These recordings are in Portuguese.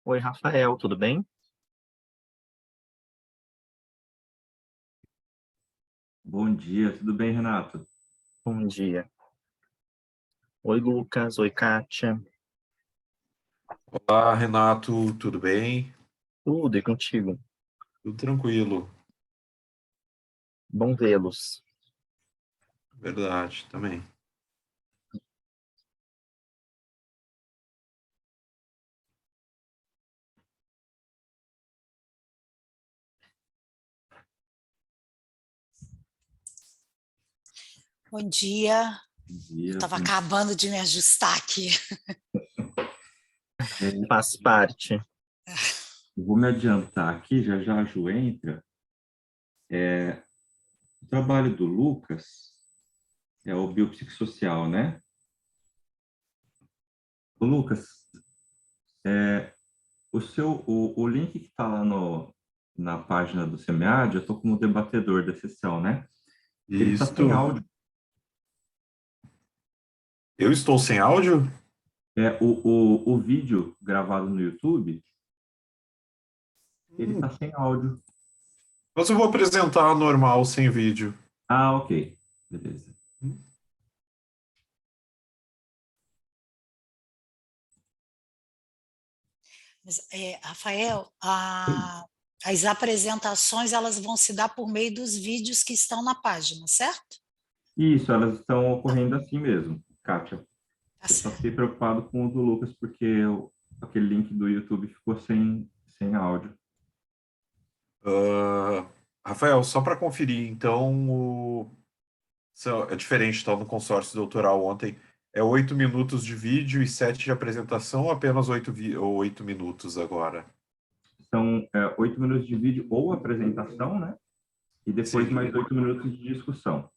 Oi, Rafael, tudo bem? Bom dia, tudo bem, Renato? Bom dia. Oi, Lucas. Oi, Kátia. Olá, Renato, tudo bem? Tudo e contigo? Tudo tranquilo, Bom vê-los. verdade, também. Bom dia. Bom Eu dia. estava acabando de me ajustar aqui. Faz parte. Eu vou me adiantar aqui, já já a Ju entra. O trabalho do Lucas é o biopsicossocial, né? O Lucas, o link que está lá na página do SEMEAD, eu estou como debatedor da sessão, né? Ele está sem Isto. áudio. Eu estou sem áudio? O vídeo gravado no YouTube, ele está Hum, sem áudio. Mas eu vou apresentar normal, sem vídeo. Ah, ok. Beleza. Hum, Mas, Rafael, as apresentações elas vão se dar por meio dos vídeos que estão na página, certo? Isso, elas estão ocorrendo assim mesmo, Kátia. Tá Eu só certo. fiquei preocupado com o do Lucas, porque aquele link do YouTube ficou sem áudio. ah, Rafael, só para conferir, então, é diferente, então, no consórcio doutoral ontem. É 8 minutos de vídeo e 7 de apresentação, ou apenas 8 minutos agora? São 8 minutos de vídeo ou apresentação, né? E depois Sim. mais 8 minutos de discussão.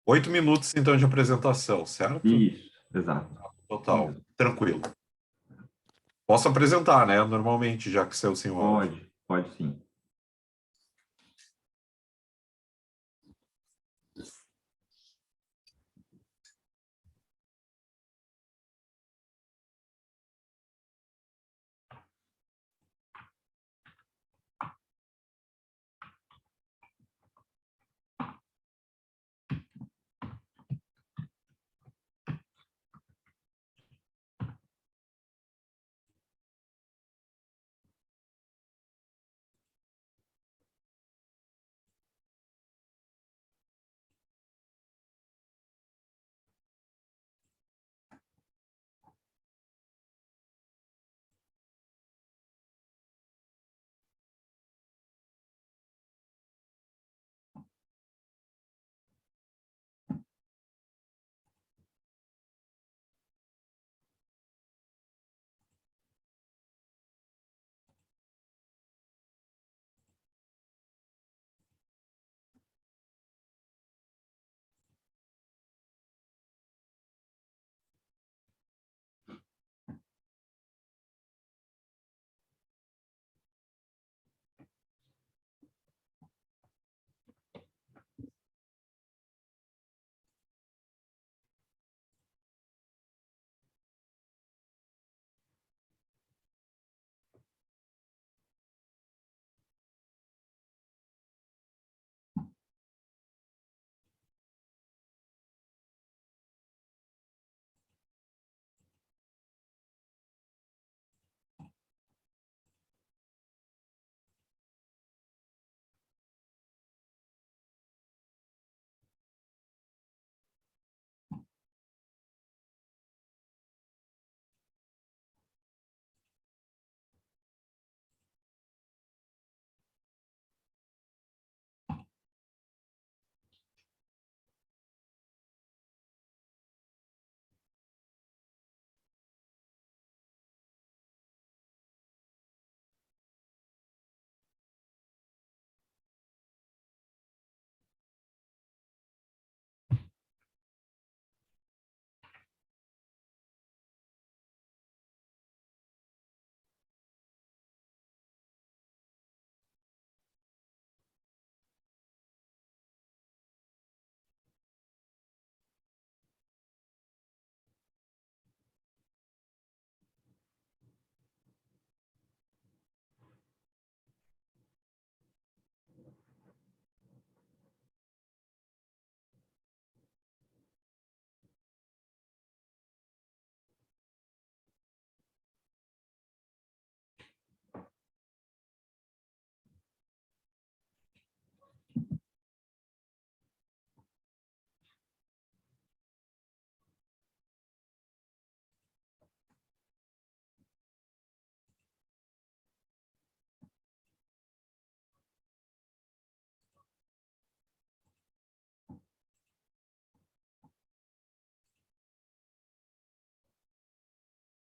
8 minutos, então, de apresentação, certo? Isso, exato. Isso Total. mesmo. Tranquilo. Posso apresentar, né? Normalmente, já que saiu sem o áudio. Pode sim.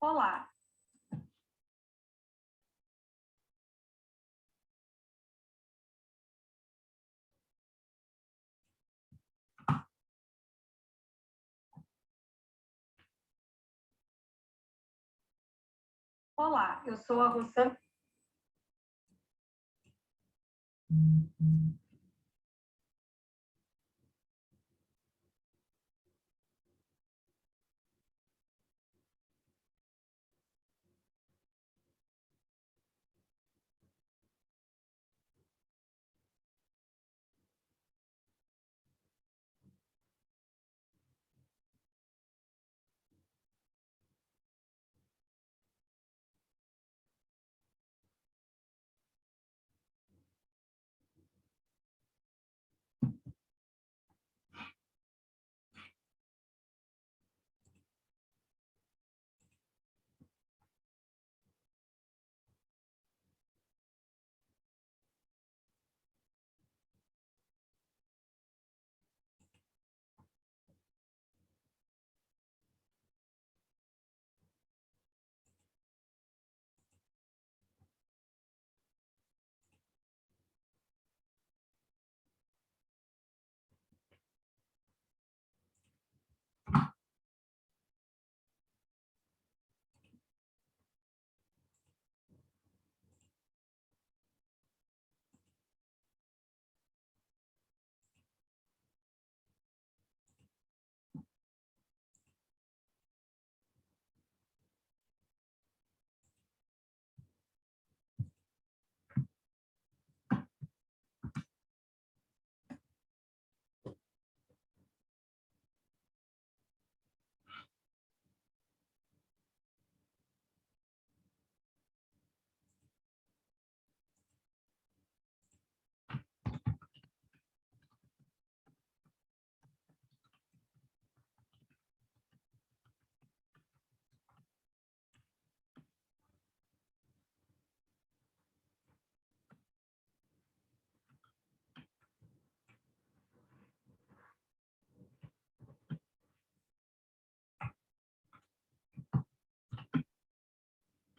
Olá, olá, eu sou a Rosana.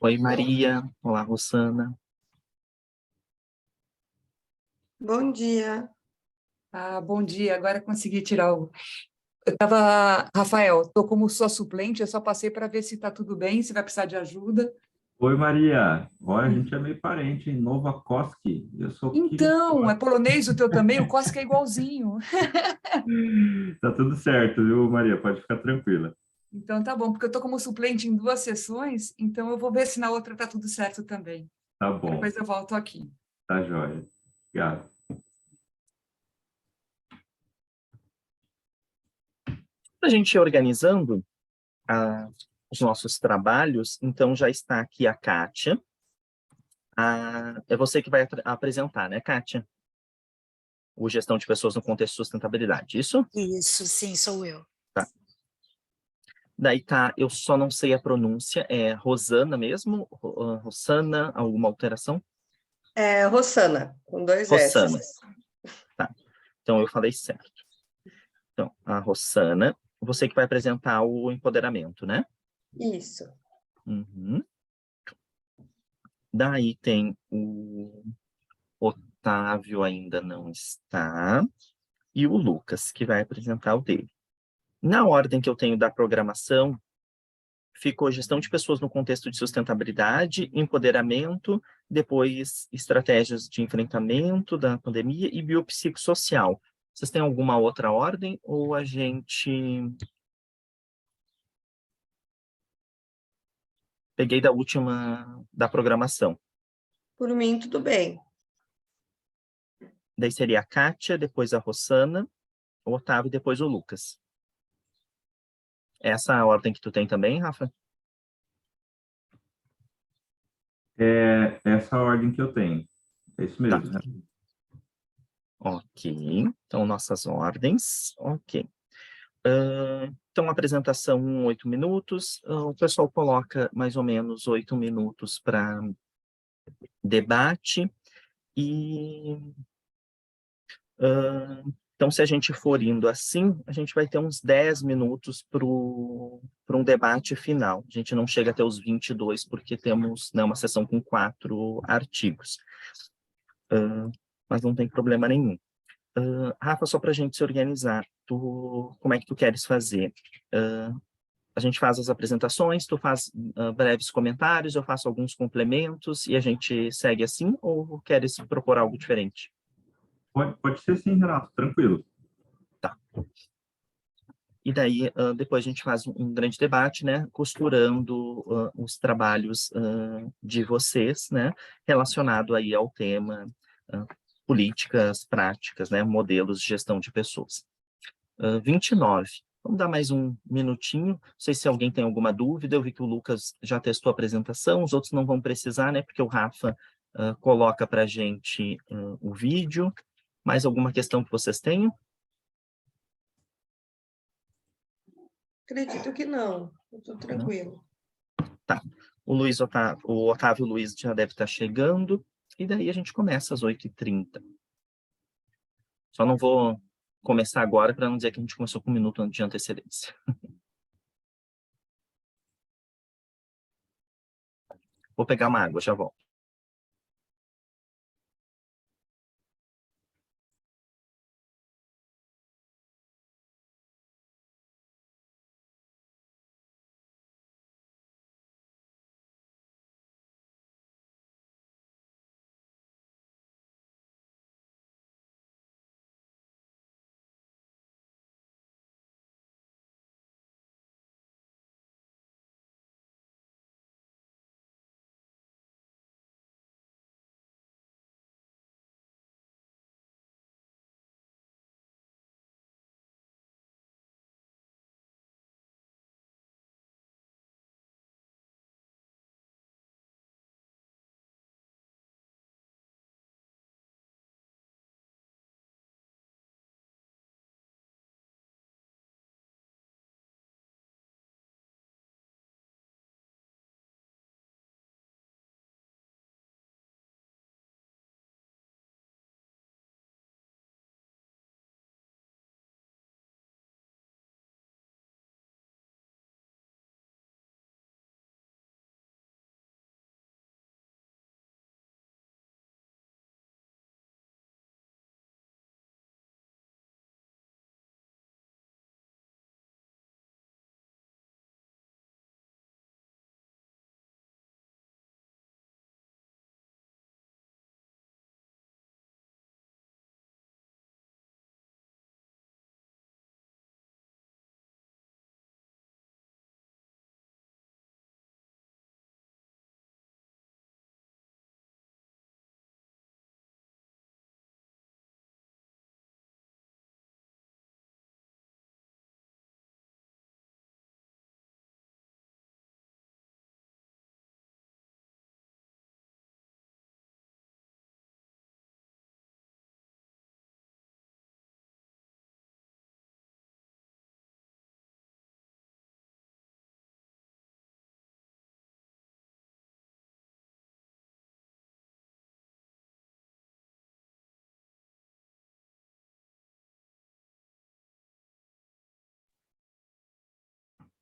Oi, Maria. Olá, Rosana. Bom dia. Bom dia, agora consegui tirar o... Eu estava... Rafael, estou como sua suplente, eu só passei para ver se está tudo bem, se vai precisar de ajuda. Oi, Maria. Agora a gente é meio parente, hein? Novakoski. Eu sou Então, é polonês o teu também? O Koski é igualzinho. Tá tudo certo, viu, Maria? Pode ficar tranquila. Então tá bom, porque eu estou como suplente em 2 sessões, então eu vou ver se na outra está tudo certo também. Tá bom, Depois eu volto aqui. tá jóia. Obrigado. A gente ir organizando os nossos trabalhos, então já está aqui a Kátia. É você que vai apresentar, né, Kátia? O Gestão de Pessoas no Contexto de Sustentabilidade, isso? Isso, sim, sou eu. Tá. Daí tá, eu só não sei a pronúncia, é Rosana mesmo? Rosana, alguma alteração? É Rosana, com 2 Rossana. S. Tá, então eu falei certo. Então, a Rosana, você que vai apresentar o empoderamento, né? Isso. Uhum. Daí tem o Otávio ainda não está, e o Lucas, que vai apresentar o dele. Na ordem que eu tenho da programação, ficou gestão de pessoas no contexto de sustentabilidade, empoderamento, depois estratégias de enfrentamento da pandemia e biopsicossocial. Vocês têm alguma outra ordem ou a gente... Peguei da última da programação. Por mim, tudo bem. Daí seria a Kátia, depois a Rosana, o Otávio e depois o Lucas. Essa é a ordem que tu tem também, Rafa? É essa a ordem que eu tenho. É isso mesmo. Tá. Ok, então nossas ordens, ok. Então, apresentação 8 minutos, o pessoal coloca mais ou menos 8 minutos para debate e Então, se a gente for indo assim, a gente vai ter uns 10 minutos para um debate final. A gente não chega até os 22, porque temos, né, uma sessão com 4 artigos. Mas não tem problema nenhum. Rafa, só para a gente se organizar, como é que tu queres fazer? A gente faz as apresentações, tu faz breves comentários, eu faço alguns complementos e a gente segue assim, ou queres propor algo diferente? Pode ser sim, Renato, tranquilo. Tá. E daí, depois a gente faz um grande debate, né, costurando os trabalhos de vocês, né, relacionado aí ao tema políticas, práticas, né, modelos de gestão de pessoas. 29. Vamos dar mais um minutinho. Não sei se alguém tem alguma dúvida. Eu vi que o Lucas já testou a apresentação, os outros não vão precisar, né, porque o Rafa coloca para a gente o vídeo. Mais alguma questão que vocês tenham? Acredito que não. Estou tranquilo. Tá. O Otávio Luiz já deve estar chegando. E daí a gente começa às 8h30. Só não vou começar agora para não dizer que a gente começou com um minuto de antecedência. Vou pegar uma água, já volto.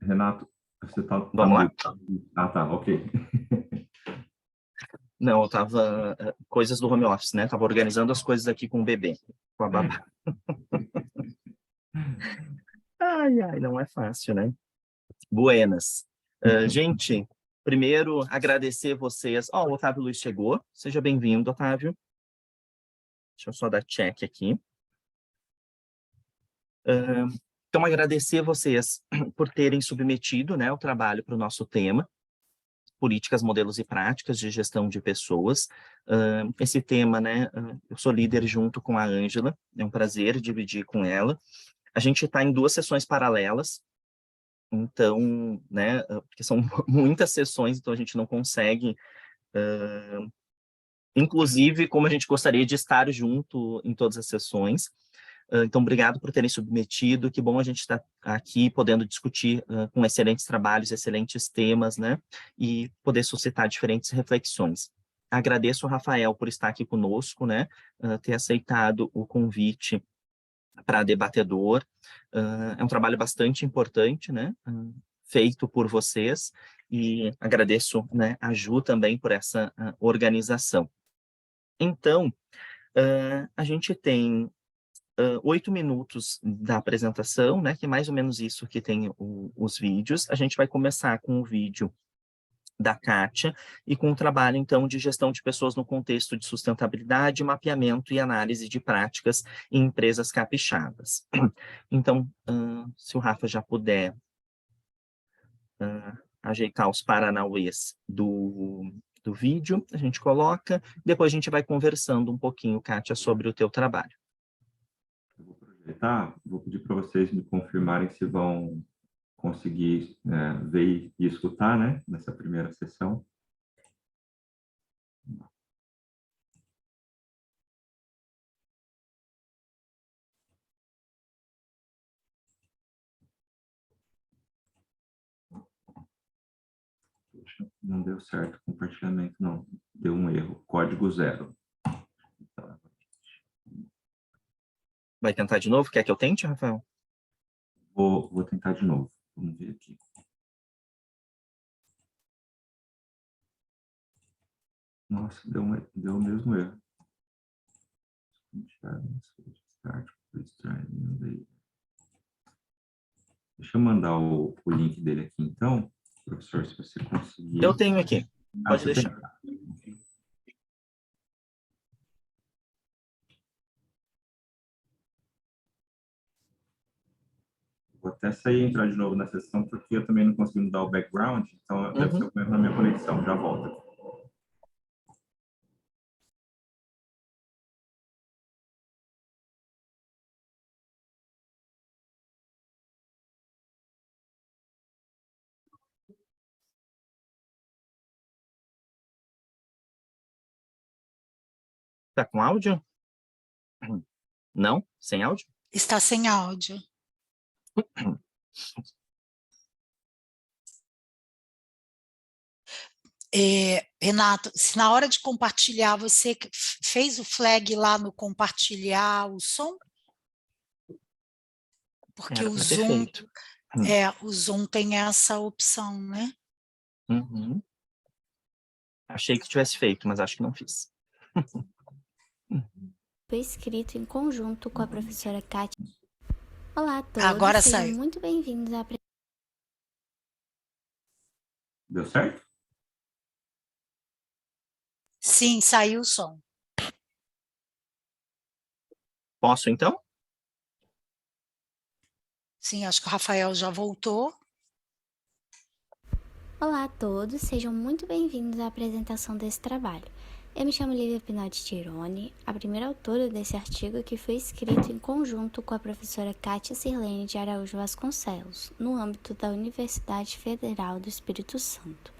Renato, você tá Vamos lá? Ah, tá, ok. Não, eu tava... coisas do home office, né? Tava organizando as coisas aqui com o bebê, com a babá. Ai, ai, não é fácil, né? Buenas. Gente, primeiro, agradecer vocês. Ó, o Otávio Luiz chegou. Seja bem-vindo, Otávio. Deixa eu só dar check aqui. Então, agradecer vocês por terem submetido, né, o trabalho para o nosso tema, políticas, modelos e práticas de gestão de pessoas. Esse tema, né, eu sou líder junto com a Ângela, é um prazer dividir com ela. A gente está em 2 sessões paralelas, então, né, porque são muitas sessões, então a gente não consegue, inclusive, como a gente gostaria de estar junto em todas as sessões. Então, obrigado por terem submetido, que bom a gente estar aqui podendo discutir com excelentes trabalhos, excelentes temas, né, e poder suscitar diferentes reflexões. Agradeço ao Rafael por estar aqui conosco, né, ter aceitado o convite para debatedor. É um trabalho bastante importante, né? Feito por vocês, e agradeço, né, a Ju também por essa organização. Então, a gente tem 8 minutos da apresentação, né, que é mais ou menos isso que tem os vídeos. A gente vai começar com o vídeo da Kátia e com o trabalho, então, de gestão de pessoas no contexto de sustentabilidade, mapeamento e análise de práticas em empresas capixabas. Então, se o Rafa já puder ajeitar os paranauês do vídeo, a gente coloca, depois a gente vai conversando um pouquinho, Kátia, sobre o teu trabalho. Eu vou aproveitar, vou pedir para vocês me confirmarem se vão conseguir ver e escutar, né, nessa primeira sessão. Poxa, não deu certo o compartilhamento, não. Deu um erro. Código 0. Vai tentar de novo? Quer que eu tente, Rafael? Vou tentar de novo. Vamos ver aqui. Nossa, deu o mesmo erro. Deixa eu mandar o link dele aqui, então. Professor, se você conseguir... Eu tenho aqui. Pode você deixar. tem? Vou até sair e entrar de novo na sessão, porque eu também não consigo mudar o background, então deve ser o mesmo na minha conexão. Já volto. Tá com áudio? Não? Sem áudio? Está sem áudio. Renato, se na hora de compartilhar você fez o flag lá no compartilhar o som? Porque Era o pra ter Zoom, feito. o Zoom tem essa opção, né? Uhum. Achei que tivesse feito, mas acho que não fiz. Foi escrito em conjunto com a professora Kátia. Olá a todos, Agora sejam saiu. muito bem-vindos à Deu certo? Sim, saiu o som. Posso, então? Sim, acho que o Rafael já voltou. Olá a todos, sejam muito bem-vindos à apresentação desse trabalho. Eu me chamo Lívia Pinotti Tironi, a primeira autora desse artigo que foi escrito em conjunto com a professora Kátia Sirlene de Araújo Vasconcelos, no âmbito da Universidade Federal do Espírito Santo.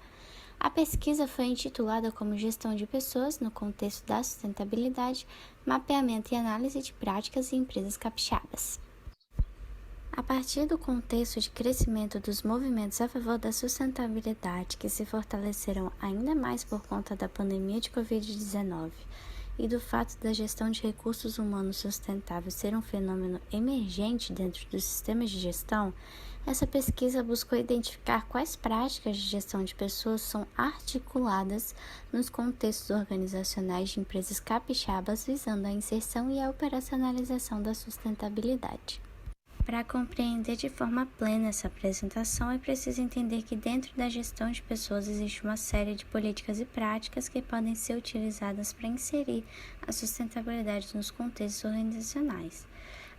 A pesquisa foi intitulada como Gestão de Pessoas no Contexto da Sustentabilidade, Mapeamento e Análise de Práticas em Empresas Capixabas. A partir do contexto de crescimento dos movimentos a favor da sustentabilidade, que se fortaleceram ainda mais por conta da pandemia de Covid-19 e do fato da gestão de recursos humanos sustentáveis ser um fenômeno emergente dentro dos sistemas de gestão, essa pesquisa buscou identificar quais práticas de gestão de pessoas são articuladas nos contextos organizacionais de empresas capixabas visando a inserção e a operacionalização da sustentabilidade. Para compreender de forma plena essa apresentação, é preciso entender que dentro da gestão de pessoas existe uma série de políticas e práticas que podem ser utilizadas para inserir a sustentabilidade nos contextos organizacionais.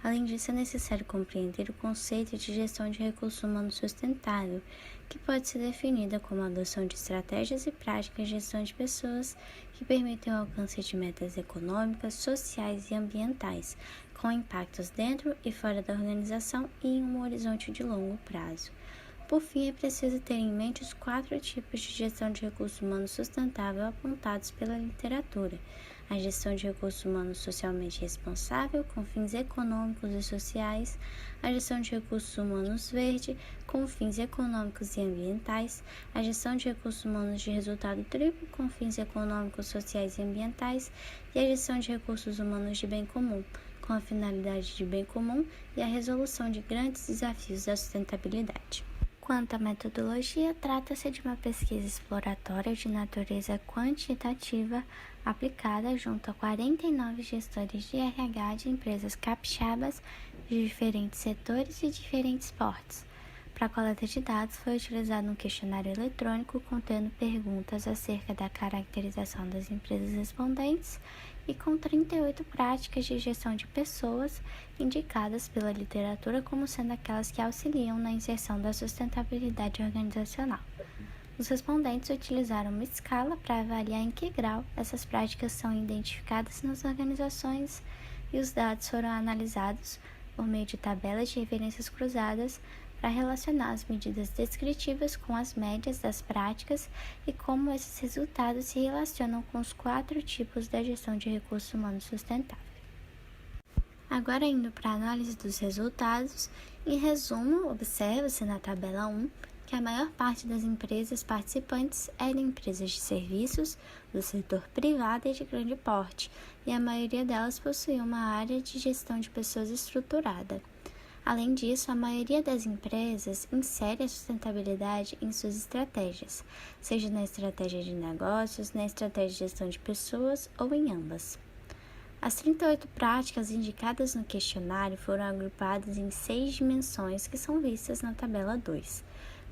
Além disso, é necessário compreender o conceito de gestão de recursos humanos sustentável, que pode ser definida como a adoção de estratégias e práticas de gestão de pessoas que permitem o alcance de metas econômicas, sociais e ambientais, com impactos dentro e fora da organização e em um horizonte de longo prazo. Por fim, é preciso ter em mente os 4 tipos de gestão de recursos humanos sustentável apontados pela literatura: a gestão de recursos humanos socialmente responsável, com fins econômicos e sociais, a gestão de recursos humanos verde, com fins econômicos e ambientais, a gestão de recursos humanos de resultado triplo, com fins econômicos, sociais e ambientais, e a gestão de recursos humanos de bem comum, com a finalidade de bem comum e a resolução de grandes desafios da sustentabilidade. Quanto à metodologia, trata-se de uma pesquisa exploratória de natureza quantitativa aplicada junto a 49 gestores de RH de empresas capixabas de diferentes setores e diferentes portes. Para a coleta de dados, foi utilizado um questionário eletrônico contendo perguntas acerca da caracterização das empresas respondentes e com 38 práticas de gestão de pessoas indicadas pela literatura como sendo aquelas que auxiliam na inserção da sustentabilidade organizacional. Os respondentes utilizaram uma escala para avaliar em que grau essas práticas são identificadas nas organizações e os dados foram analisados por meio de tabelas de referências cruzadas para relacionar as medidas descritivas com as médias das práticas e como esses resultados se relacionam com os 4 tipos da gestão de recursos humanos sustentável. Agora, indo para a análise dos resultados, em resumo, observa-se na tabela 1 que a maior parte das empresas participantes eram empresas de serviços do setor privado e de grande porte, e a maioria delas possuía uma área de gestão de pessoas estruturada. Além disso, a maioria das empresas insere a sustentabilidade em suas estratégias, seja na estratégia de negócios, na estratégia de gestão de pessoas ou em ambas. As 38 práticas indicadas no questionário foram agrupadas em 6 dimensões que são vistas na tabela 2.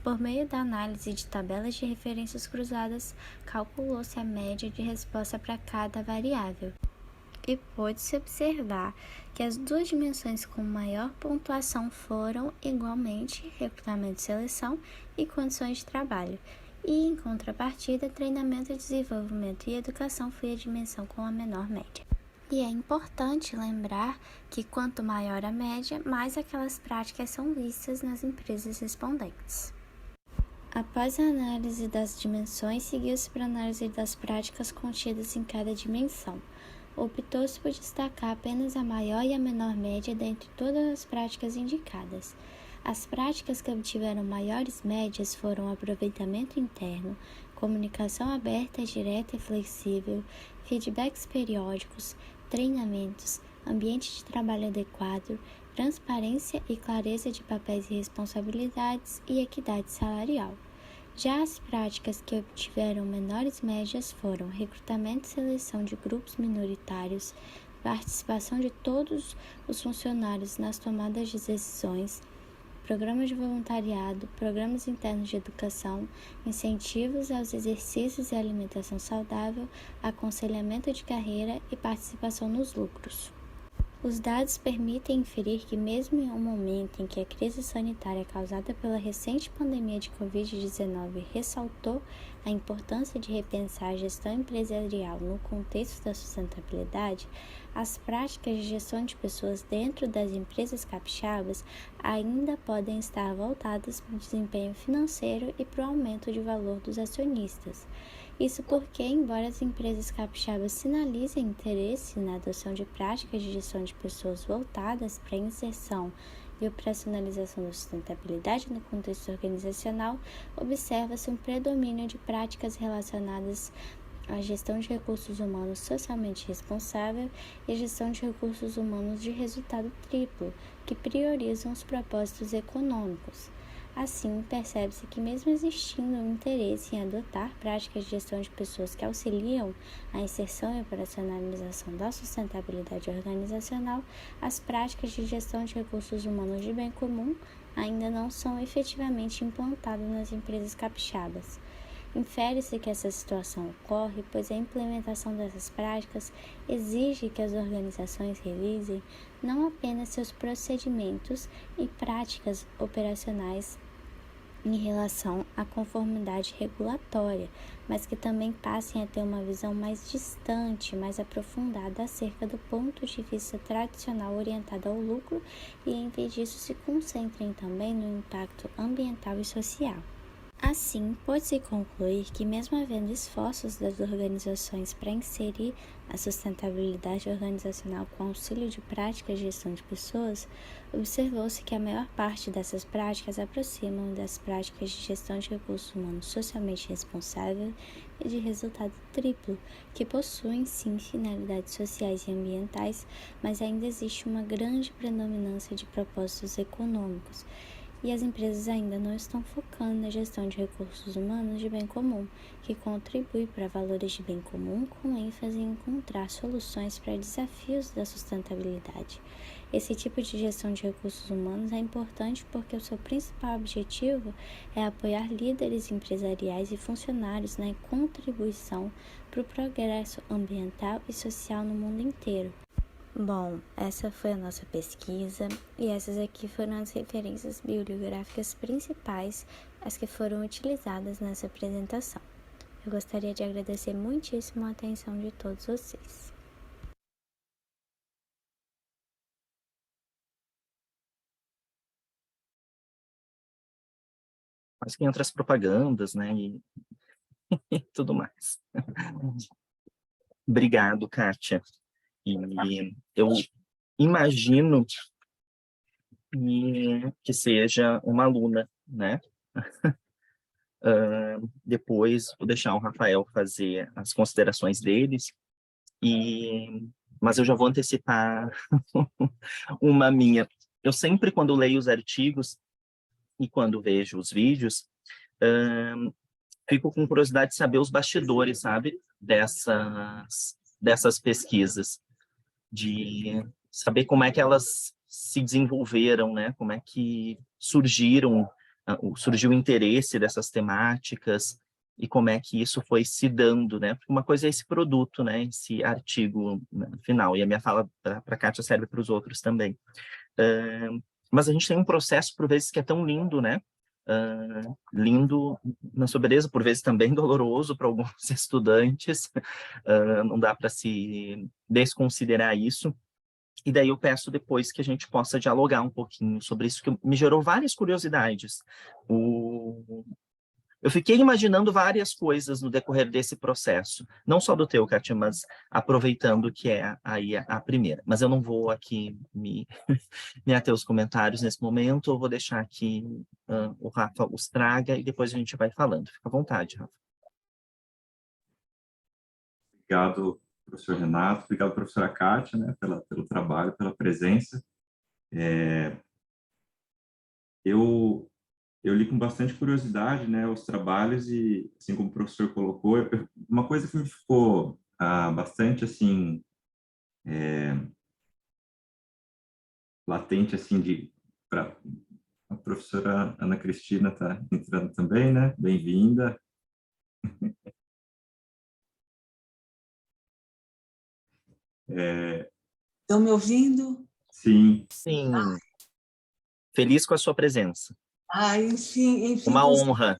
Por meio da análise de tabelas de referências cruzadas, calculou-se a média de resposta para cada variável. E pôde-se observar que as 2 dimensões com maior pontuação foram, igualmente, recrutamento e seleção e condições de trabalho. E, em contrapartida, treinamento, desenvolvimento e educação foi a dimensão com a menor média. E é importante lembrar que quanto maior a média, mais aquelas práticas são vistas nas empresas respondentes. Após a análise das dimensões, seguiu-se para a análise das práticas contidas em cada dimensão. Optou-se por destacar apenas a maior e a menor média dentre todas as práticas indicadas. As práticas que obtiveram maiores médias foram aproveitamento interno, comunicação aberta, direta e flexível, feedbacks periódicos, treinamentos, ambiente de trabalho adequado, transparência e clareza de papéis e responsabilidades e equidade salarial. Já as práticas que obtiveram menores médias foram recrutamento e seleção de grupos minoritários, participação de todos os funcionários nas tomadas de decisões, programas de voluntariado, programas internos de educação, incentivos aos exercícios e alimentação saudável, aconselhamento de carreira e participação nos lucros. Os dados permitem inferir que, mesmo em um momento em que a crise sanitária causada pela recente pandemia de Covid-19 ressaltou a importância de repensar a gestão empresarial no contexto da sustentabilidade, as práticas de gestão de pessoas dentro das empresas capixabas ainda podem estar voltadas para o desempenho financeiro e para o aumento de valor dos acionistas. Isso porque, embora as empresas capixabas sinalizem interesse na adoção de práticas de gestão de pessoas voltadas para a inserção e operacionalização da sustentabilidade no contexto organizacional, observa-se um predomínio de práticas relacionadas à gestão de recursos humanos socialmente responsável e gestão de recursos humanos de resultado triplo, que priorizam os propósitos econômicos. Assim, percebe-se que, mesmo existindo um interesse em adotar práticas de gestão de pessoas que auxiliam a inserção e operacionalização da sustentabilidade organizacional, as práticas de gestão de recursos humanos de bem comum ainda não são efetivamente implantadas nas empresas capixabas. Infere-se que essa situação ocorre pois a implementação dessas práticas exige que as organizações revisem não apenas seus procedimentos e práticas operacionais em relação à conformidade regulatória, mas que também passem a ter uma visão mais distante, mais aprofundada acerca do ponto de vista tradicional orientado ao lucro e, em vez disso, se concentrem também no impacto ambiental e social. Assim, pôde-se concluir que, mesmo havendo esforços das organizações para inserir a sustentabilidade organizacional com auxílio de práticas de gestão de pessoas, observou-se que a maior parte dessas práticas aproximam das práticas de gestão de recursos humanos socialmente responsável e de resultado triplo, que possuem sim finalidades sociais e ambientais, mas ainda existe uma grande predominância de propósitos econômicos. E as empresas ainda não estão focando na gestão de recursos humanos de bem comum, que contribui para valores de bem comum com ênfase em encontrar soluções para desafios da sustentabilidade. Esse tipo de gestão de recursos humanos é importante porque o seu principal objetivo é apoiar líderes empresariais e funcionários na contribuição para o progresso ambiental e social no mundo inteiro. Bom, essa foi a nossa pesquisa e essas aqui foram as referências bibliográficas principais, as que foram utilizadas nessa apresentação. Eu gostaria de agradecer muitíssimo a atenção de todos vocês. Mas que entra as propagandas, né, e tudo mais. Obrigado, Kátia. E eu imagino que seja uma aluna, né? Depois vou deixar o Rafael fazer as considerações deles, mas eu já vou antecipar uma minha. Eu sempre, quando leio os artigos e quando vejo os vídeos, fico com curiosidade de saber os bastidores, sabe? Dessas pesquisas, de saber como é que elas se desenvolveram, né? Como é que surgiu o interesse dessas temáticas e como é que isso foi se dando, né? Porque uma coisa é esse produto, né? Esse artigo, né, final, e a minha fala para a Kátia serve para os outros também. Mas a gente tem um processo, por vezes, que é tão lindo, né? Lindo na sua beleza, por vezes também doloroso para alguns estudantes, não dá para se desconsiderar isso. E daí eu peço depois que a gente possa dialogar um pouquinho sobre isso, que me gerou várias curiosidades. Eu fiquei imaginando várias coisas no decorrer desse processo, não só do teu, Kátia, mas aproveitando que é aí a primeira. Mas eu não vou aqui me ater aos comentários nesse momento, eu vou deixar aqui o Rafa os traga e depois a gente vai falando. Fica à vontade, Rafa. Obrigado, professor Renato, obrigado, professora Kátia, né, pelo trabalho, pela presença. Eu li com bastante curiosidade, né, os trabalhos e, assim como o professor colocou, uma coisa que me ficou bastante, assim, latente, assim, a professora Ana Cristina está entrando também, né, bem-vinda. Estão me ouvindo? Sim. Sim. Feliz com a sua presença. Enfim. Uma honra.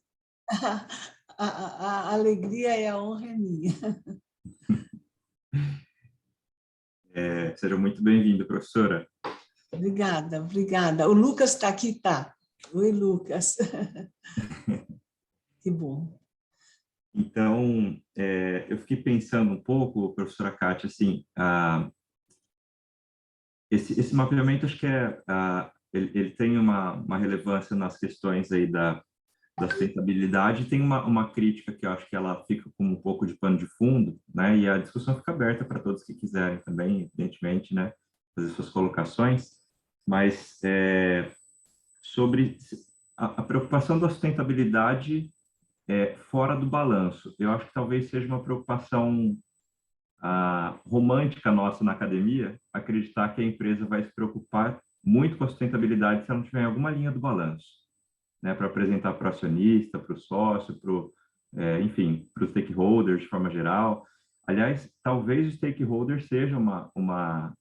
A alegria e a honra é minha. Seja muito bem-vinda, professora. Obrigada. O Lucas está aqui, tá? Oi, Lucas. Que bom. Então, eu fiquei pensando um pouco, professora Kátia, assim, esse mapeamento, acho que ele tem uma relevância nas questões aí da sustentabilidade, tem uma crítica que eu acho que ela fica como um pouco de pano de fundo, né, e a discussão fica aberta para todos que quiserem também, evidentemente, né, fazer suas colocações, mas sobre a preocupação da sustentabilidade fora do balanço. Eu acho que talvez seja uma preocupação romântica nossa na academia, acreditar que a empresa vai se preocupar muito com a sustentabilidade se ela não tiver alguma linha do balanço, né, para apresentar para o acionista, para o sócio, enfim, para os stakeholders de forma geral. Aliás, talvez o stakeholder seja uma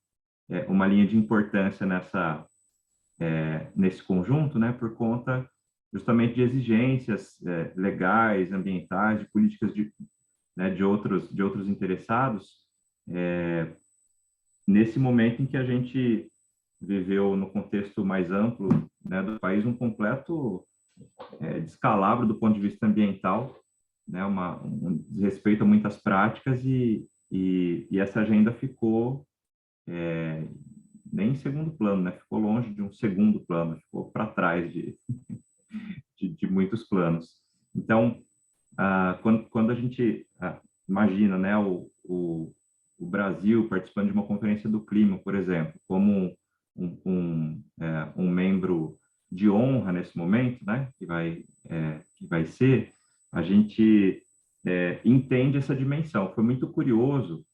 linha de importância nesse conjunto, né, por conta justamente de exigências legais, ambientais, de políticas de outros interessados, nesse momento em que a gente viveu no contexto mais amplo, né, do país um completo descalabro do ponto de vista ambiental, né, um desrespeito a muitas práticas, e essa agenda ficou nem em segundo plano, né, ficou longe de um segundo plano, ficou para trás de muitos planos. Então, quando a gente imagina, né, o Brasil participando de uma conferência do clima, por exemplo, como um membro de honra nesse momento, né, que vai ser, a gente entende essa dimensão. Foi muito curioso,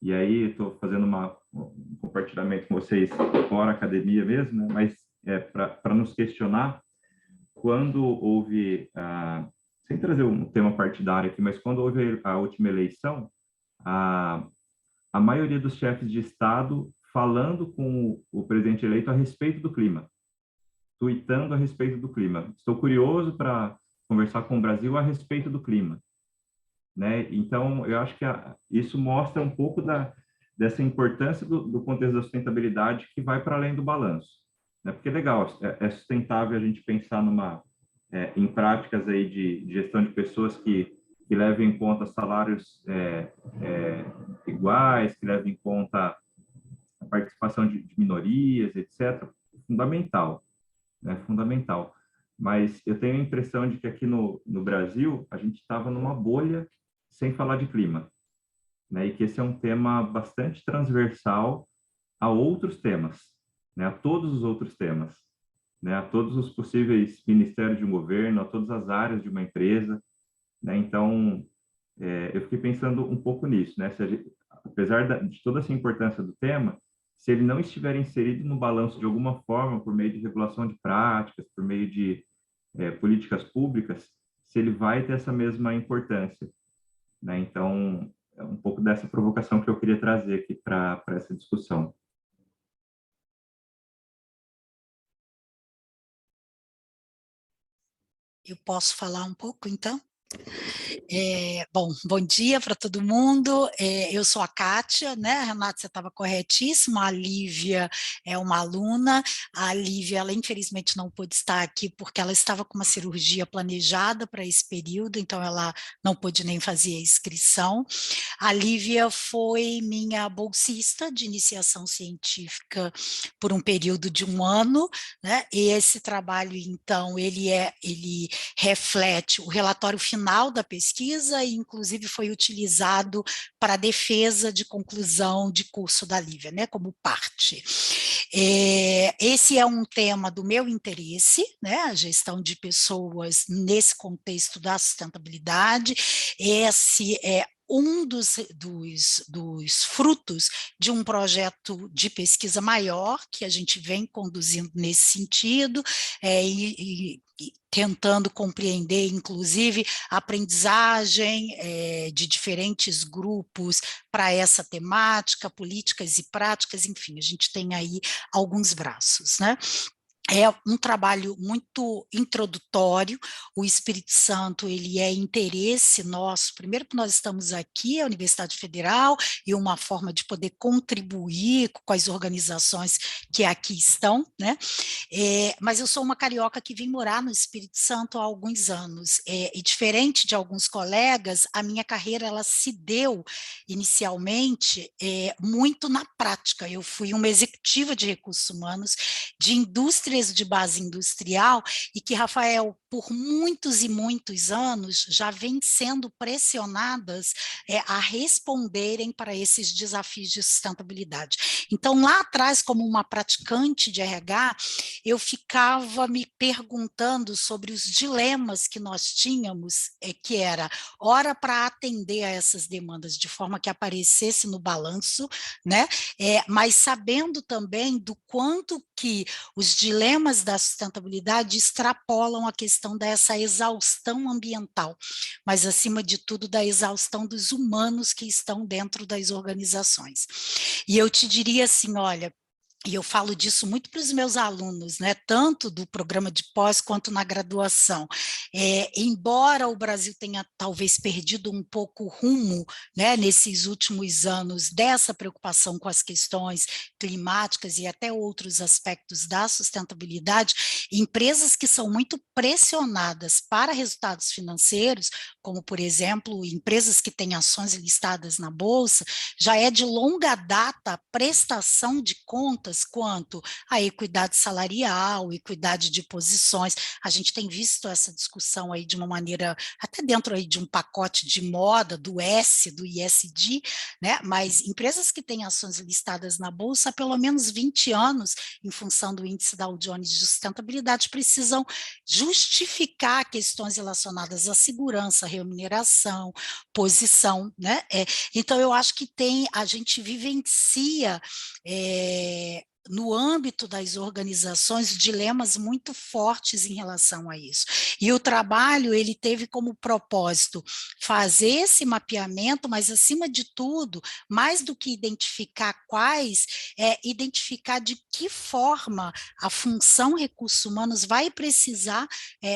e aí estou fazendo um compartilhamento com vocês fora academia mesmo, né, mas para nos questionar, quando houve, sem trazer um tema partidário aqui, mas quando houve a última eleição, a maioria dos chefes de Estado falando com o presidente eleito a respeito do clima, tuitando a respeito do clima. Estou curioso para conversar com o Brasil a respeito do clima, né? Então, eu acho que isso mostra um pouco dessa importância do contexto da sustentabilidade, que vai para além do balanço, né? Porque é legal, é sustentável a gente pensar em práticas aí de gestão de pessoas que levem em conta salários iguais, que levem em conta a participação de minorias, etc. Fundamental, né? Fundamental. Mas eu tenho a impressão de que aqui no Brasil a gente estava numa bolha sem falar de clima, né? E que esse é um tema bastante transversal a outros temas, né? A todos os outros temas, né? A todos os possíveis ministérios de um governo, a todas as áreas de uma empresa, né? Então, eu fiquei pensando um pouco nisso, né? Apesar de toda essa importância do tema, se ele não estiver inserido no balanço de alguma forma, por meio de regulação de práticas, por meio de políticas públicas, se ele vai ter essa mesma importância, né? Então, é um pouco dessa provocação que eu queria trazer aqui para essa discussão. Eu posso falar um pouco, então? Bom dia para todo mundo. Eu sou a Kátia, né? Renata, você estava corretíssima. A Lívia é uma aluna. A Lívia, ela infelizmente não pôde estar aqui porque ela estava com uma cirurgia planejada para esse período, então ela não pôde nem fazer a inscrição. A Lívia foi minha bolsista de iniciação científica por um período de 1 ano, né? E esse trabalho, então, ele reflete o relatório final da pesquisa e, inclusive, foi utilizado para a defesa de conclusão de curso da Lívia, né, como parte. Esse é um tema do meu interesse, né, a gestão de pessoas nesse contexto da sustentabilidade. Esse é um dos frutos de um projeto de pesquisa maior que a gente vem conduzindo nesse sentido, e tentando compreender, inclusive, a aprendizagem de diferentes grupos para essa temática, políticas e práticas, enfim, a gente tem aí alguns braços, né? É um trabalho muito introdutório. O Espírito Santo, ele é interesse nosso, primeiro que nós estamos aqui, a Universidade Federal, e uma forma de poder contribuir com as organizações que aqui estão, né? Mas eu sou uma carioca que vim morar no Espírito Santo há alguns anos, e diferente de alguns colegas, a minha carreira, ela se deu inicialmente muito na prática. Eu fui uma executiva de recursos humanos de indústria de base industrial, e que, Rafael, por muitos e muitos anos, já vem sendo pressionadas a responderem para esses desafios de sustentabilidade. Então, lá atrás, como uma praticante de RH, eu ficava me perguntando sobre os dilemas que nós tínhamos, que era, ora, para atender a essas demandas de forma que aparecesse no balanço, né? Mas sabendo também do quanto que os dilemas da sustentabilidade extrapolam a questão dessa exaustão ambiental, mas, acima de tudo, da exaustão dos humanos que estão dentro das organizações. E eu te diria assim, olha, e eu falo disso muito para os meus alunos, né, tanto do programa de pós quanto na graduação. Embora o Brasil tenha talvez perdido um pouco o rumo, né, nesses últimos anos dessa preocupação com as questões climáticas e até outros aspectos da sustentabilidade, empresas que são muito pressionadas para resultados financeiros, como, por exemplo, empresas que têm ações listadas na Bolsa, já é de longa data a prestação de contas quanto à equidade salarial, equidade de posições. A gente tem visto essa discussão aí de uma maneira, até dentro aí de um pacote de moda, do ISD, né? Mas empresas que têm ações listadas na Bolsa há pelo menos 20 anos, em função do índice Dow Jones de sustentabilidade, precisam justificar questões relacionadas à segurança, remuneração, posição, né? Então, eu acho que a gente vivencia no âmbito das organizações dilemas muito fortes em relação a isso. E o trabalho, ele teve como propósito fazer esse mapeamento, mas acima de tudo, mais do que identificar quais, identificar de que forma a função recursos humanos vai precisar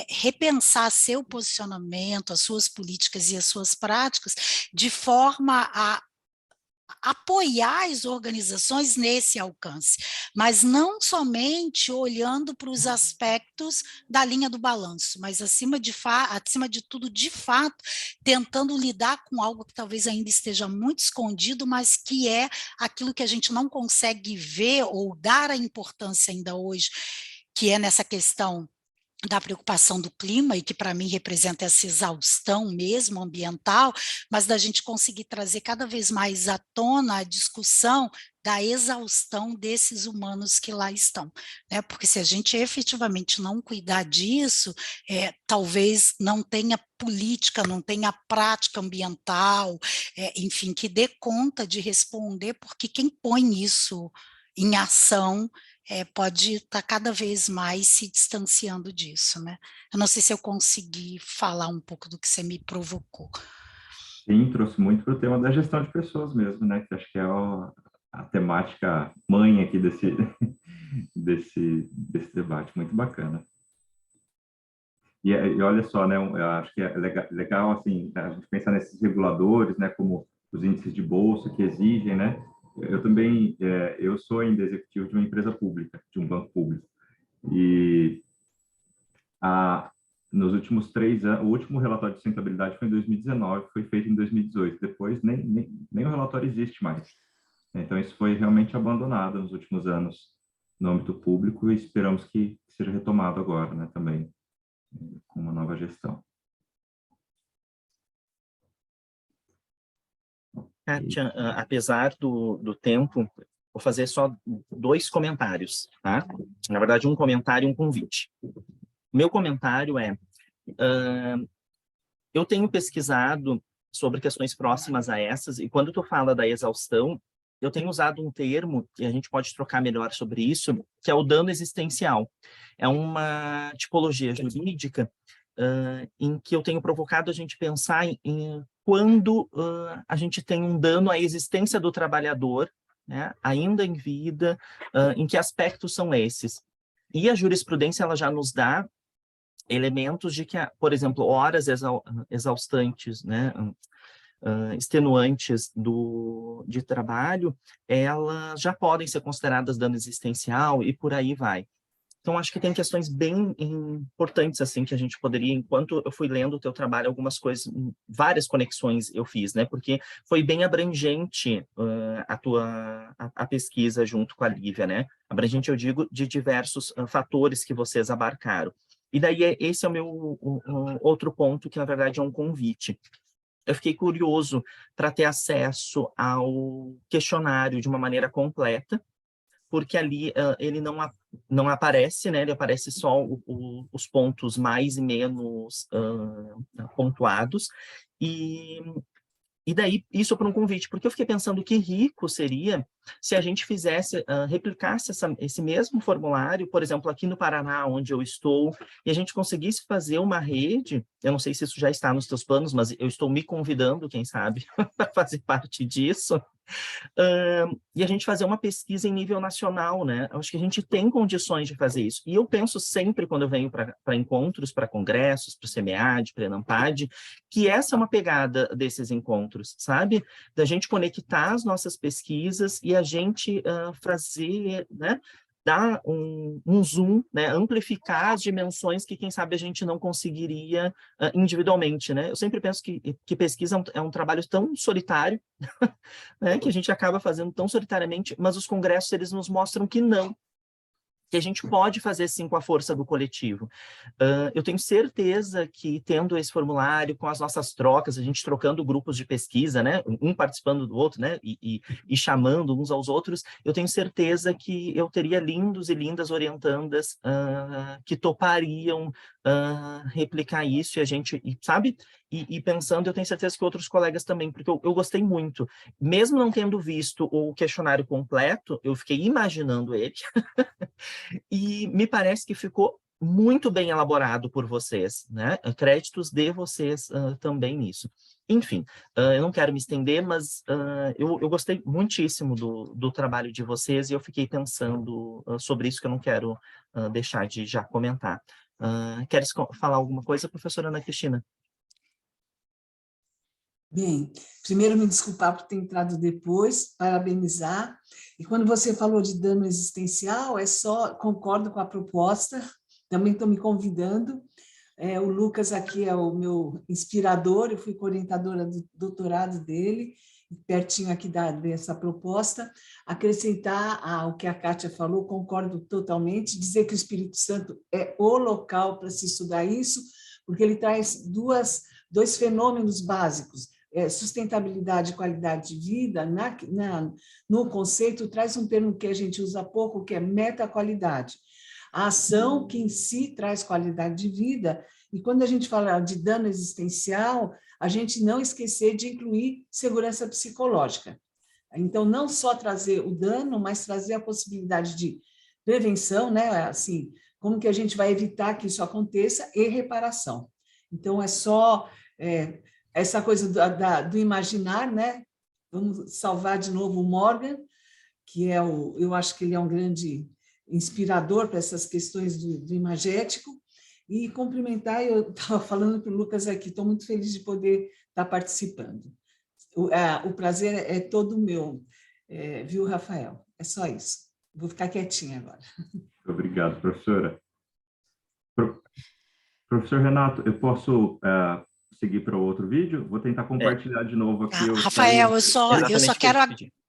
repensar seu posicionamento, as suas políticas e as suas práticas, de forma a apoiar as organizações nesse alcance, mas não somente olhando para os aspectos da linha do balanço, mas acima de tudo, de fato, tentando lidar com algo que talvez ainda esteja muito escondido, mas que é aquilo que a gente não consegue ver ou dar a importância ainda hoje, que é nessa questão da preocupação do clima, e que para mim representa essa exaustão mesmo ambiental, mas da gente conseguir trazer cada vez mais à tona a discussão da exaustão desses humanos que lá estão, né? Porque se a gente efetivamente não cuidar disso, talvez não tenha política, não tenha prática ambiental, enfim, que dê conta de responder, porque quem põe isso em ação pode estar cada vez mais se distanciando disso, né? Eu não sei se eu consegui falar um pouco do que você me provocou. Sim, trouxe muito para o tema da gestão de pessoas mesmo, né? Que acho que é a temática mãe aqui desse debate, muito bacana. E olha só, né? Eu acho que é legal assim, a gente pensar nesses reguladores, né? Como os índices de bolsa que exigem, né? Eu também, eu sou ainda executivo de uma empresa pública, de um banco público. E nos últimos 3 anos, o último relatório de sustentabilidade foi em 2019, foi feito em 2018. Depois, nem o relatório existe mais. Então, isso foi realmente abandonado nos últimos anos no âmbito público e esperamos que seja retomado agora, né, também, com uma nova gestão. Kátia, apesar do tempo, vou fazer só 2 comentários, tá? Na verdade, um comentário e um convite. Meu comentário eu tenho pesquisado sobre questões próximas a essas, e quando tu fala da exaustão, eu tenho usado um termo, que a gente pode trocar melhor sobre isso, que é o dano existencial. É uma tipologia jurídica em que eu tenho provocado a gente pensar em quando a gente tem um dano à existência do trabalhador, né, ainda em vida, em que aspectos são esses. E a jurisprudência ela já nos dá elementos de que, por exemplo, horas exaustantes, né, extenuantes de trabalho, elas já podem ser consideradas dano existencial e por aí vai. Então, acho que tem questões bem importantes, assim, que a gente poderia, enquanto eu fui lendo o teu trabalho, algumas coisas, várias conexões eu fiz, né? Porque foi bem abrangente a pesquisa junto com a Lívia, né? Abrangente, eu digo, de diversos fatores que vocês abarcaram. E daí, esse é o meu outro ponto, que na verdade é um convite. Eu fiquei curioso para ter acesso ao questionário de uma maneira completa, porque ali ele não aparece, né? Ele aparece só os pontos mais e menos pontuados, e daí isso para um convite, porque eu fiquei pensando que rico seria se a gente fizesse, replicasse esse mesmo formulário, por exemplo, aqui no Paraná, onde eu estou, e a gente conseguisse fazer uma rede, eu não sei se isso já está nos teus planos, mas eu estou me convidando, quem sabe, para fazer parte disso, E a gente fazer uma pesquisa em nível nacional, né? Eu acho que a gente tem condições de fazer isso. E eu penso sempre, quando eu venho para encontros, para congressos, para o CMEAD, para a ENAMPAD, que essa é uma pegada desses encontros, sabe? Da gente conectar as nossas pesquisas e a gente fazer, né? Dar um zoom, né? Amplificar as dimensões que, quem sabe, a gente não conseguiria individualmente, né? Eu sempre penso que pesquisa é um trabalho tão solitário, né, que a gente acaba fazendo tão solitariamente, mas os congressos, eles nos mostram que não, que a gente pode fazer sim com a força do coletivo. Eu tenho certeza que tendo esse formulário, com as nossas trocas, a gente trocando grupos de pesquisa, né, um participando do outro, né, e chamando uns aos outros, eu tenho certeza que eu teria lindos e lindas orientandas que topariam replicar isso, e a gente, sabe? E pensando, eu tenho certeza que outros colegas também, porque eu gostei muito. Mesmo não tendo visto o questionário completo, eu fiquei imaginando ele, e me parece que ficou muito bem elaborado por vocês, né? Créditos de vocês também nisso. Enfim, eu não quero me estender, mas eu gostei muitíssimo do trabalho de vocês, e eu fiquei pensando sobre isso, que eu não quero deixar de já comentar. Queres falar alguma coisa, professora Ana Cristina? Bem, primeiro me desculpar por ter entrado depois, parabenizar. E quando você falou de dano existencial, concordo com a proposta, também estou me convidando. O Lucas aqui é o meu inspirador, eu fui orientadora do doutorado dele, pertinho aqui dessa proposta. Acrescentar ao que a Kátia falou, concordo totalmente, dizer que o Espírito Santo é o local para se estudar isso, porque ele traz dois fenômenos básicos. Sustentabilidade e qualidade de vida, no conceito, traz um termo que a gente usa pouco, que é metaqualidade. A ação que em si traz qualidade de vida, e quando a gente fala de dano existencial, a gente não esquecer de incluir segurança psicológica. Então, não só trazer o dano, mas trazer a possibilidade de prevenção, né? Assim, como que a gente vai evitar que isso aconteça, e reparação. Então, é só... essa coisa do imaginar, né? Vamos salvar de novo o Morgan, que eu acho que ele é um grande inspirador para essas questões do imagético, e cumprimentar, eu estava falando para o Lucas aqui, estou muito feliz de poder estar participando. O prazer é todo meu, viu, Rafael? É só isso. Vou ficar quietinha agora. Obrigado, professora. Professor Renato, eu posso... seguir para o outro vídeo? Vou tentar compartilhar de novo aqui. Rafael, eu só quero...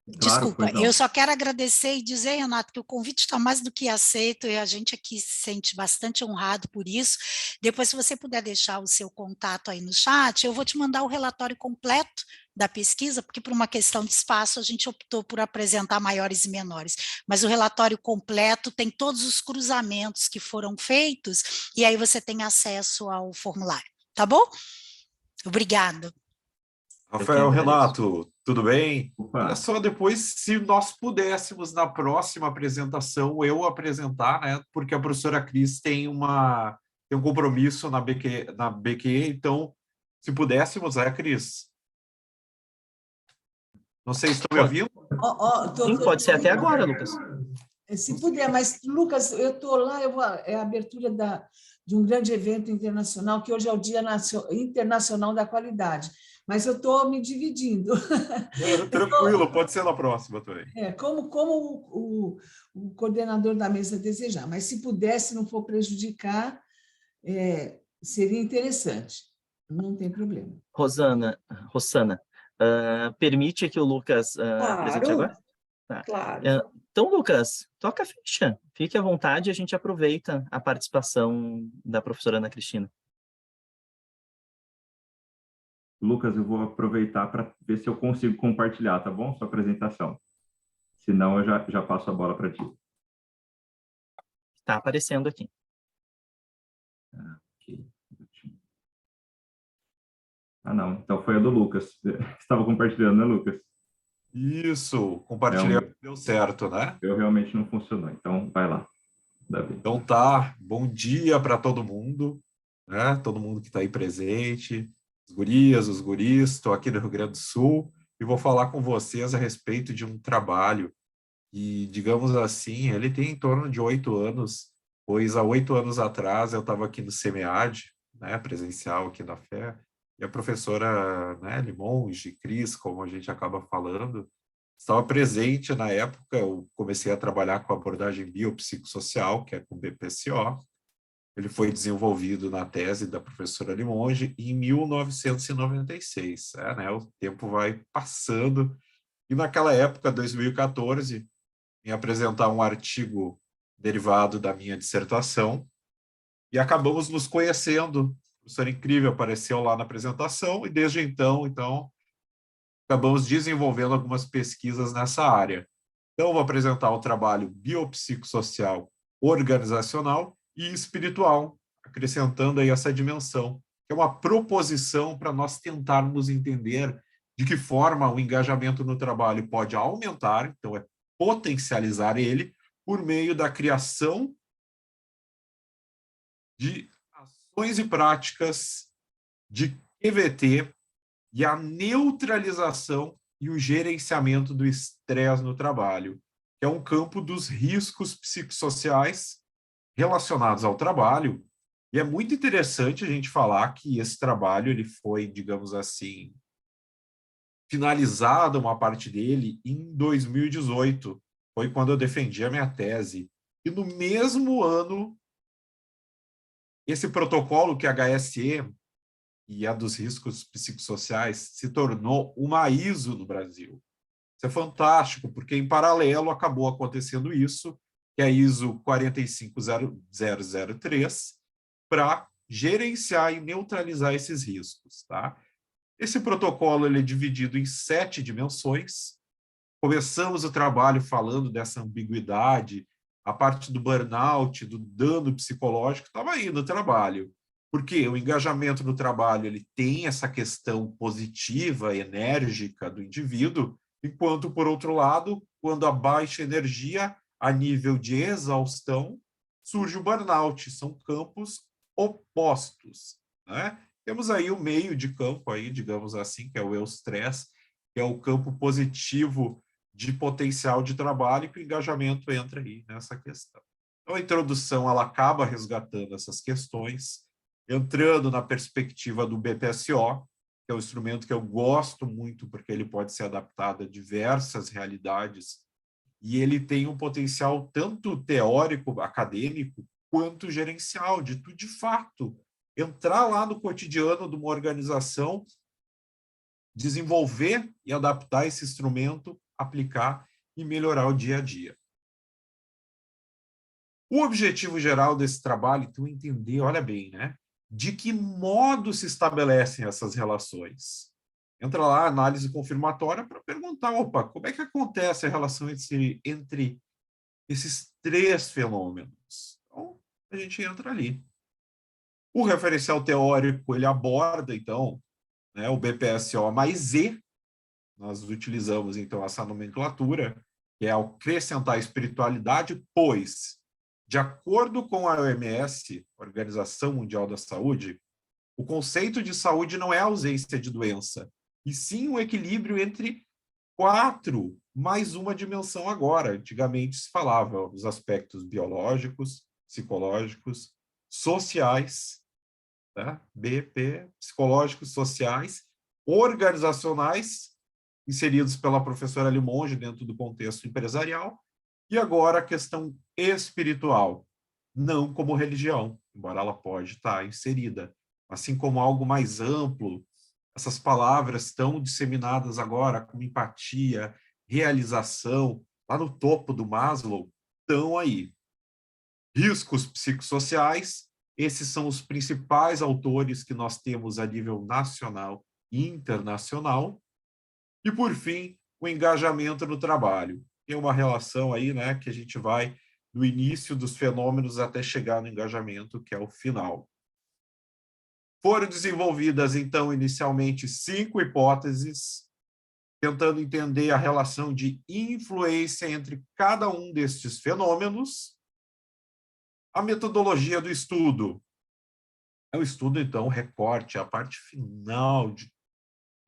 Desculpa, claro, eu só quero agradecer e dizer, Renato, que o convite está mais do que aceito, e a gente aqui se sente bastante honrado por isso. Depois, se você puder deixar o seu contato aí no chat, eu vou te mandar o relatório completo da pesquisa, porque por uma questão de espaço a gente optou por apresentar maiores e menores, mas o relatório completo tem todos os cruzamentos que foram feitos, e aí você tem acesso ao formulário, tá bom? Obrigada. Rafael, Renato, tudo bem? Opa. Olha só, depois, se nós pudéssemos, na próxima apresentação, eu apresentar, né? Porque a professora Cris tem um compromisso na BQ, então, se pudéssemos, Cris? Não sei se estão me ouvindo. Sim, pode ser até agora, Lucas. Se puder, mas, Lucas, eu estou lá, é a abertura de um grande evento internacional, que hoje é o Dia Internacional da Qualidade, mas eu estou me dividindo. Tranquilo, pode ser na próxima também. Como o coordenador da mesa desejar, mas se pudesse, não for prejudicar, seria interessante, não tem problema. Rossana, permite que o Lucas apresente agora? Tá. Claro. Então, Lucas, toca a ficha. Fique à vontade, a gente aproveita a participação da professora Ana Cristina. Lucas, eu vou aproveitar para ver se eu consigo compartilhar, tá bom? Sua apresentação. Senão, eu já passo a bola para ti. Está aparecendo aqui. Ok. Não. Então, foi a do Lucas. Você estava compartilhando, né, Lucas? Isso, compartilhei, deu certo, né? Eu realmente não funcionou, então vai lá, Davi. Então tá, bom dia para todo mundo, né? Todo mundo que está aí presente, os gurias, os guris, estou aqui do Rio Grande do Sul. e vou falar com vocês a respeito de um trabalho e, digamos assim, ele tem em torno de 8 anos, pois há 8 anos atrás eu estava aqui no SEMEAD, né, presencial aqui na FE, e a professora, né, Limonge, Cris, como a gente acaba falando, estava presente na época. Eu comecei a trabalhar com a abordagem biopsicossocial, que é com BPCO. Ele foi desenvolvido na tese da professora Limonge em 1996. Né, o tempo vai passando, e naquela época, 2014, em apresentar um artigo derivado da minha dissertação, e acabamos nos conhecendo. O professor incrível apareceu lá na apresentação, e desde então, acabamos desenvolvendo algumas pesquisas nessa área. Então, eu vou apresentar o trabalho biopsicossocial, organizacional e espiritual, acrescentando aí essa dimensão, que é uma proposição para nós tentarmos entender de que forma o engajamento no trabalho pode aumentar, então é potencializar ele, por meio da criação de ações e práticas de QVT e a neutralização e o gerenciamento do estresse no trabalho, que é um campo dos riscos psicossociais relacionados ao trabalho. E é muito interessante a gente falar que esse trabalho ele foi, digamos assim, finalizado uma parte dele em 2018. Foi quando eu defendi a minha tese. E no mesmo ano, esse protocolo, que é HSE, e a dos riscos psicossociais, se tornou uma ISO no Brasil. Isso é fantástico, porque em paralelo acabou acontecendo isso, que é a ISO 45003, para gerenciar e neutralizar esses riscos. Tá? Esse protocolo ele é dividido em 7 dimensões. Começamos o trabalho falando dessa ambiguidade, a parte do burnout, do dano psicológico, estava aí no trabalho. Porque o engajamento no trabalho ele tem essa questão positiva, enérgica do indivíduo, enquanto, por outro lado, quando a baixa energia a nível de exaustão, surge o burnout. São campos opostos. Né? Temos aí o meio de campo, aí, digamos assim, que é o eustress, que é o campo positivo de potencial de trabalho, e que o engajamento entra aí nessa questão. Então, a introdução ela acaba resgatando essas questões, entrando na perspectiva do BPSO, que é um instrumento que eu gosto muito, porque ele pode ser adaptado a diversas realidades, e ele tem um potencial tanto teórico, acadêmico, quanto gerencial, de tu, de fato, entrar lá no cotidiano de uma organização, desenvolver e adaptar esse instrumento, aplicar e melhorar o dia a dia. O objetivo geral desse trabalho, então, é entender, olha bem, né? De que modo se estabelecem essas relações. Entra lá, análise confirmatória, para perguntar, opa, como é que acontece a relação entre esses 3 fenômenos? Então, a gente entra ali. O referencial teórico, ele aborda, então, né, o BPSO mais E. Nós utilizamos, então, essa nomenclatura, que é acrescentar espiritualidade, pois, de acordo com a OMS, Organização Mundial da Saúde, o conceito de saúde não é a ausência de doença, e sim um equilíbrio entre 4 mais uma dimensão agora. Antigamente se falava os aspectos biológicos, psicológicos, sociais, tá? BP, psicológicos, sociais, organizacionais, inseridos pela professora Limonge dentro do contexto empresarial, e agora a questão espiritual, não como religião, embora ela pode estar inserida, assim como algo mais amplo. Essas palavras estão disseminadas agora como empatia, realização, lá no topo do Maslow, estão aí. Riscos psicossociais, esses são os principais autores que nós temos a nível nacional e internacional. E, por fim, o engajamento no trabalho. Tem uma relação aí, né, que a gente vai do início dos fenômenos até chegar no engajamento, que é o final. Foram desenvolvidas, então, inicialmente 5 hipóteses, tentando entender a relação de influência entre cada um destes fenômenos. A metodologia do estudo é o estudo, então, recorte, a parte final de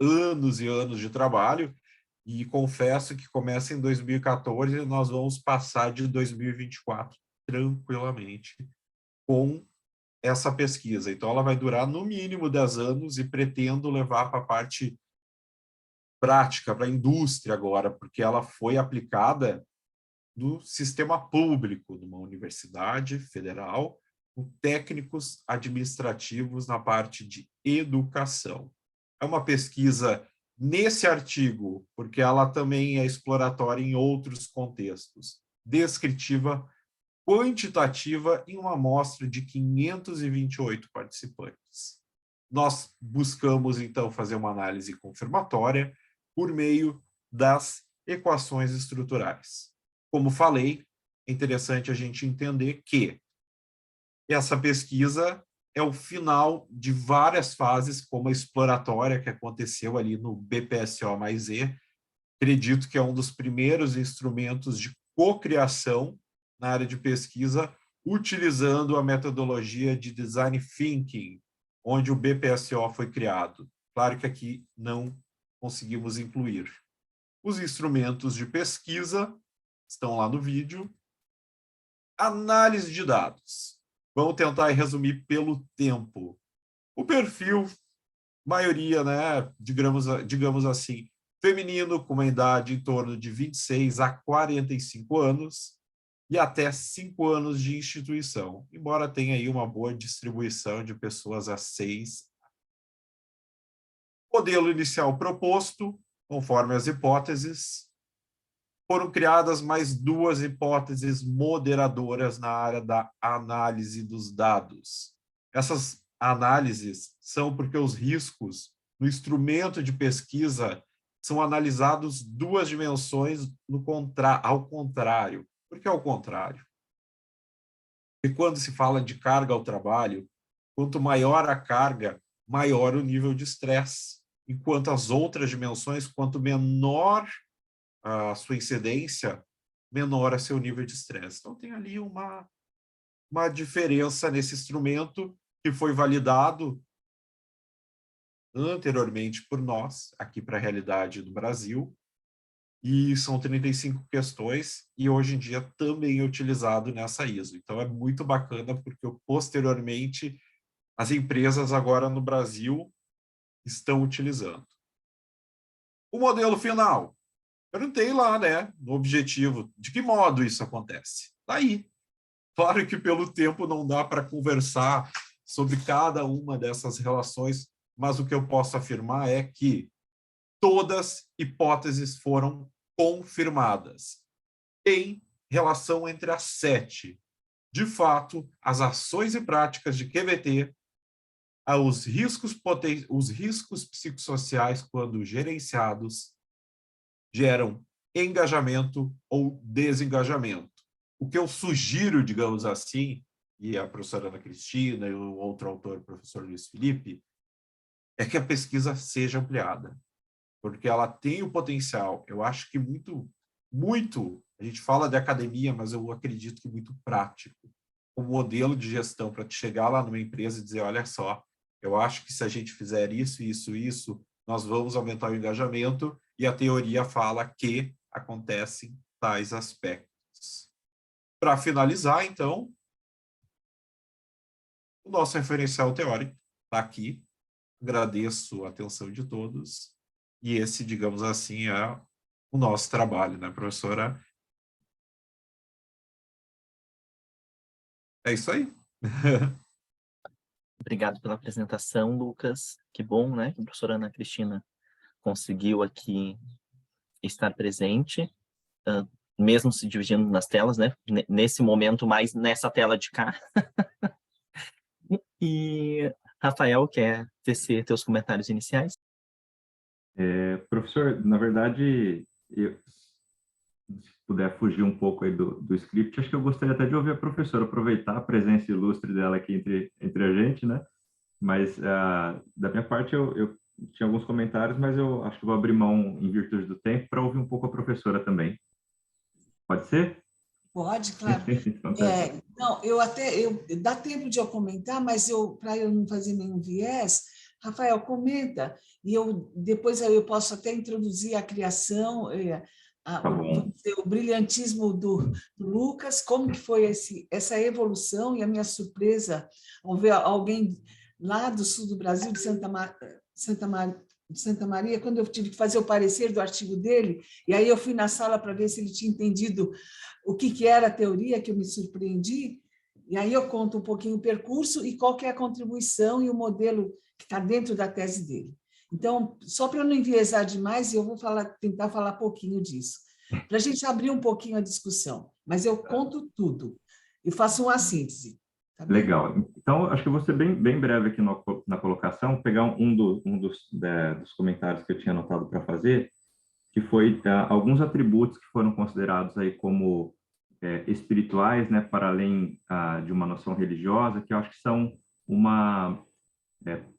anos e anos de trabalho, E confesso que começa em 2014 e nós vamos passar de 2024 tranquilamente com essa pesquisa. Então, ela vai durar no mínimo 10 anos e pretendo levar para a parte prática, para a indústria agora, porque ela foi aplicada no sistema público, numa universidade federal, com técnicos administrativos na parte de educação. É uma pesquisa nesse artigo, porque ela também é exploratória em outros contextos, descritiva, quantitativa, em uma amostra de 528 participantes. Nós buscamos, então, fazer uma análise confirmatória por meio das equações estruturais. Como falei, é interessante a gente entender que essa pesquisa é o final de várias fases, como a exploratória que aconteceu ali no BPSO+E. Acredito que é um dos primeiros instrumentos de cocriação na área de pesquisa, utilizando a metodologia de Design Thinking, onde o BPSO foi criado. Claro que aqui não conseguimos incluir. Os instrumentos de pesquisa estão lá no vídeo. Análise de dados. Vamos tentar resumir pelo tempo. O perfil, maioria, né, digamos assim, feminino, com uma idade em torno de 26 a 45 anos e até 5 anos de instituição, embora tenha aí uma boa distribuição de pessoas a 6. Modelo inicial proposto, conforme as hipóteses. Foram criadas mais 2 hipóteses moderadoras na área da análise dos dados. Essas análises são porque os riscos no instrumento de pesquisa são analisados 2 dimensões ao contrário. Por que ao contrário? Porque quando se fala de carga ao trabalho, quanto maior a carga, maior o nível de estresse. Enquanto as outras dimensões, quanto menor a sua incidência, menor a seu nível de estresse. Então, tem ali uma diferença nesse instrumento que foi validado anteriormente por nós, aqui para a realidade do Brasil, e são 35 questões, e hoje em dia também é utilizado nessa ISO. Então, é muito bacana, porque posteriormente as empresas agora no Brasil estão utilizando. O modelo final. Perguntei lá, né, no objetivo, de que modo isso acontece? Tá aí. Claro que pelo tempo não dá para conversar sobre cada uma dessas relações, mas o que eu posso afirmar é que todas hipóteses foram confirmadas. Em relação entre as 7, de fato, as ações e práticas de QBT, os riscos psicossociais, quando gerenciados, geram engajamento ou desengajamento. O que eu sugiro, digamos assim, e a professora Ana Cristina e o outro autor, o professor Luiz Felipe, é que a pesquisa seja ampliada, porque ela tem o potencial, eu acho que muito, a gente fala de academia, mas eu acredito que muito prático, um modelo de gestão para chegar lá numa empresa e dizer, olha só, eu acho que se a gente fizer isso, nós vamos aumentar o engajamento, e a teoria fala que acontecem tais aspectos. Para finalizar, então, o nosso referencial teórico está aqui. Agradeço a atenção de todos. E esse, digamos assim, é o nosso trabalho, né, professora? É isso aí. Obrigado pela apresentação, Lucas. Que bom, né, que a professora Ana Cristina conseguiu aqui estar presente, mesmo se dividindo nas telas, né? Nesse momento, mais nessa tela de cá. E, Rafael, quer tecer teus comentários iniciais? Professor, na verdade, se puder fugir um pouco aí do script, acho que eu gostaria até de ouvir a professora, aproveitar a presença ilustre dela aqui entre a gente, né? Mas, da minha parte, eu tinha alguns comentários, mas eu acho que vou abrir mão, em virtude do tempo, para ouvir um pouco a professora também. Pode ser? Pode, claro. Então, tá. Não, dá tempo de eu comentar, mas para eu não fazer nenhum viés, Rafael, comenta, e depois eu posso até introduzir a criação, vamos dizer, o brilhantismo do Lucas, como que foi essa evolução, e a minha surpresa ao ver alguém lá do sul do Brasil, de Santa Maria, quando eu tive que fazer o parecer do artigo dele, e aí eu fui na sala para ver se ele tinha entendido o que era a teoria, que eu me surpreendi, e aí eu conto um pouquinho o percurso e qual que é a contribuição e o modelo que está dentro da tese dele. Então, só para eu não enviesar demais, eu vou tentar falar pouquinho disso, para a gente abrir um pouquinho a discussão, mas eu conto tudo e faço uma síntese. Tá bem? Legal. Então, acho que eu vou ser bem breve aqui na colocação, pegar um dos comentários que eu tinha anotado para fazer, que foi alguns atributos que foram considerados aí como espirituais, né, para além de uma noção religiosa, que eu acho que são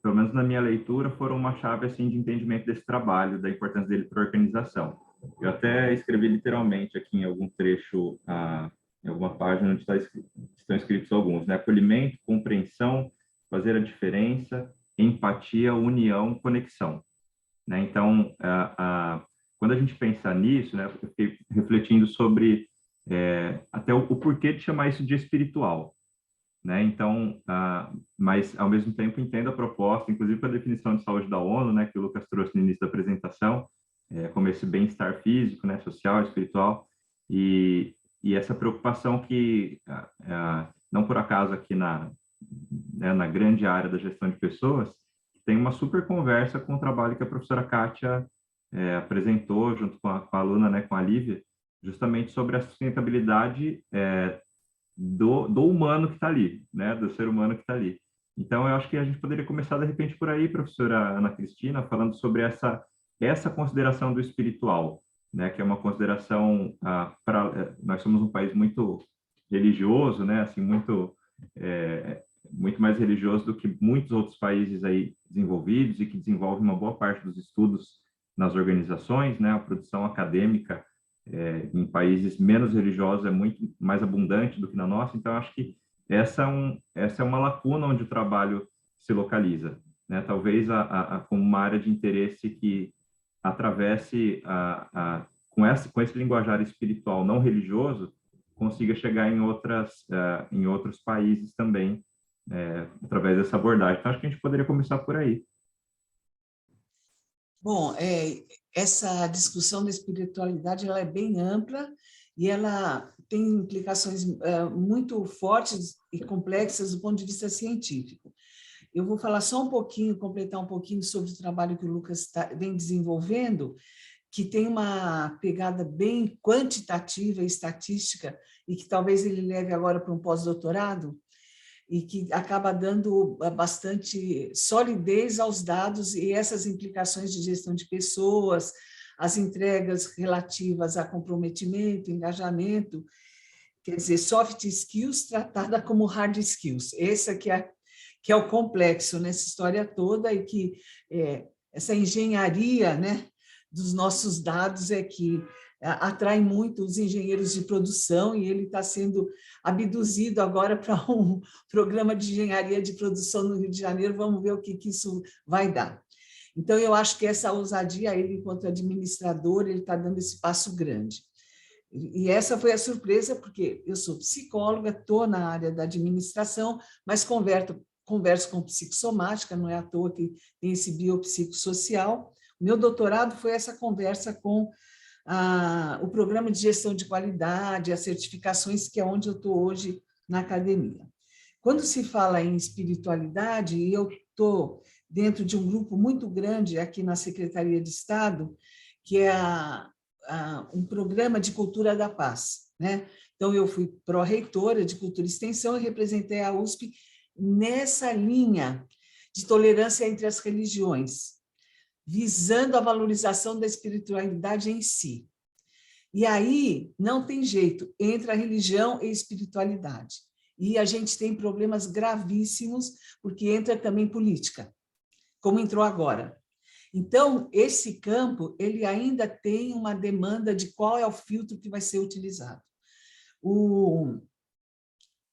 pelo menos na minha leitura, foram uma chave assim de entendimento desse trabalho, da importância dele para a organização. Eu até escrevi literalmente aqui em algum trecho, em alguma página onde estão escritos alguns, né? Acolhimento, compreensão, fazer a diferença, empatia, união, conexão. Né? Então, quando a gente pensa nisso, né, eu fiquei refletindo sobre até o porquê de chamar isso de espiritual. Né? Então, mas, ao mesmo tempo, entendo a proposta, inclusive a definição de saúde da ONU, né, que o Lucas trouxe no início da apresentação, como esse bem-estar físico, né, social, espiritual, e essa preocupação que, não por acaso aqui na grande área da gestão de pessoas, tem uma super conversa com o trabalho que a professora Kátia apresentou, junto com a aluna, né, com a Lívia, justamente sobre a sustentabilidade do humano que está ali, né, do ser humano que está ali. Então, eu acho que a gente poderia começar, de repente, por aí, professora Ana Cristina, falando sobre essa consideração do espiritual, né, que é uma consideração, nós somos um país muito religioso, né, assim, muito mais religioso do que muitos outros países aí desenvolvidos e que desenvolvem uma boa parte dos estudos nas organizações, né, a produção acadêmica em países menos religiosos é muito mais abundante do que na nossa, então acho que essa é uma lacuna onde o trabalho se localiza, né? Talvez como uma área de interesse que atravesse com esse linguajar espiritual não religioso, consiga chegar em outros países também, através dessa abordagem. Então acho que a gente poderia começar por aí. Bom, essa discussão da espiritualidade ela é bem ampla e ela tem implicações muito fortes e complexas do ponto de vista científico. Eu vou falar só um pouquinho, completar um pouquinho sobre o trabalho que o Lucas vem desenvolvendo, que tem uma pegada bem quantitativa e estatística e que talvez ele leve agora para um pós-doutorado, e que acaba dando bastante solidez aos dados e essas implicações de gestão de pessoas, as entregas relativas a comprometimento, engajamento, quer dizer, soft skills tratada como hard skills. Esse que é o complexo nessa história toda e que essa engenharia, né, dos nossos dados é que atrai muito os engenheiros de produção e ele está sendo abduzido agora para um programa de engenharia de produção no Rio de Janeiro. Vamos ver o que isso vai dar. Então, eu acho que essa ousadia, ele, enquanto administrador, ele está dando esse passo grande. E essa foi a surpresa, porque eu sou psicóloga, estou na área da administração, mas converso com psicossomática, não é à toa que tem esse biopsicossocial. O meu doutorado foi essa conversa com o programa de gestão de qualidade, as certificações, que é onde eu estou hoje na academia. Quando se fala em espiritualidade, eu estou dentro de um grupo muito grande aqui na Secretaria de Estado, que é um programa de cultura da paz, né? Então, eu fui pró-reitora de cultura e extensão e representei a USP nessa linha de tolerância entre as religiões, visando a valorização da espiritualidade em si. E aí, não tem jeito, entra a religião e a espiritualidade. E a gente tem problemas gravíssimos, porque entra também política, como entrou agora. Então, esse campo, ele ainda tem uma demanda de qual é o filtro que vai ser utilizado.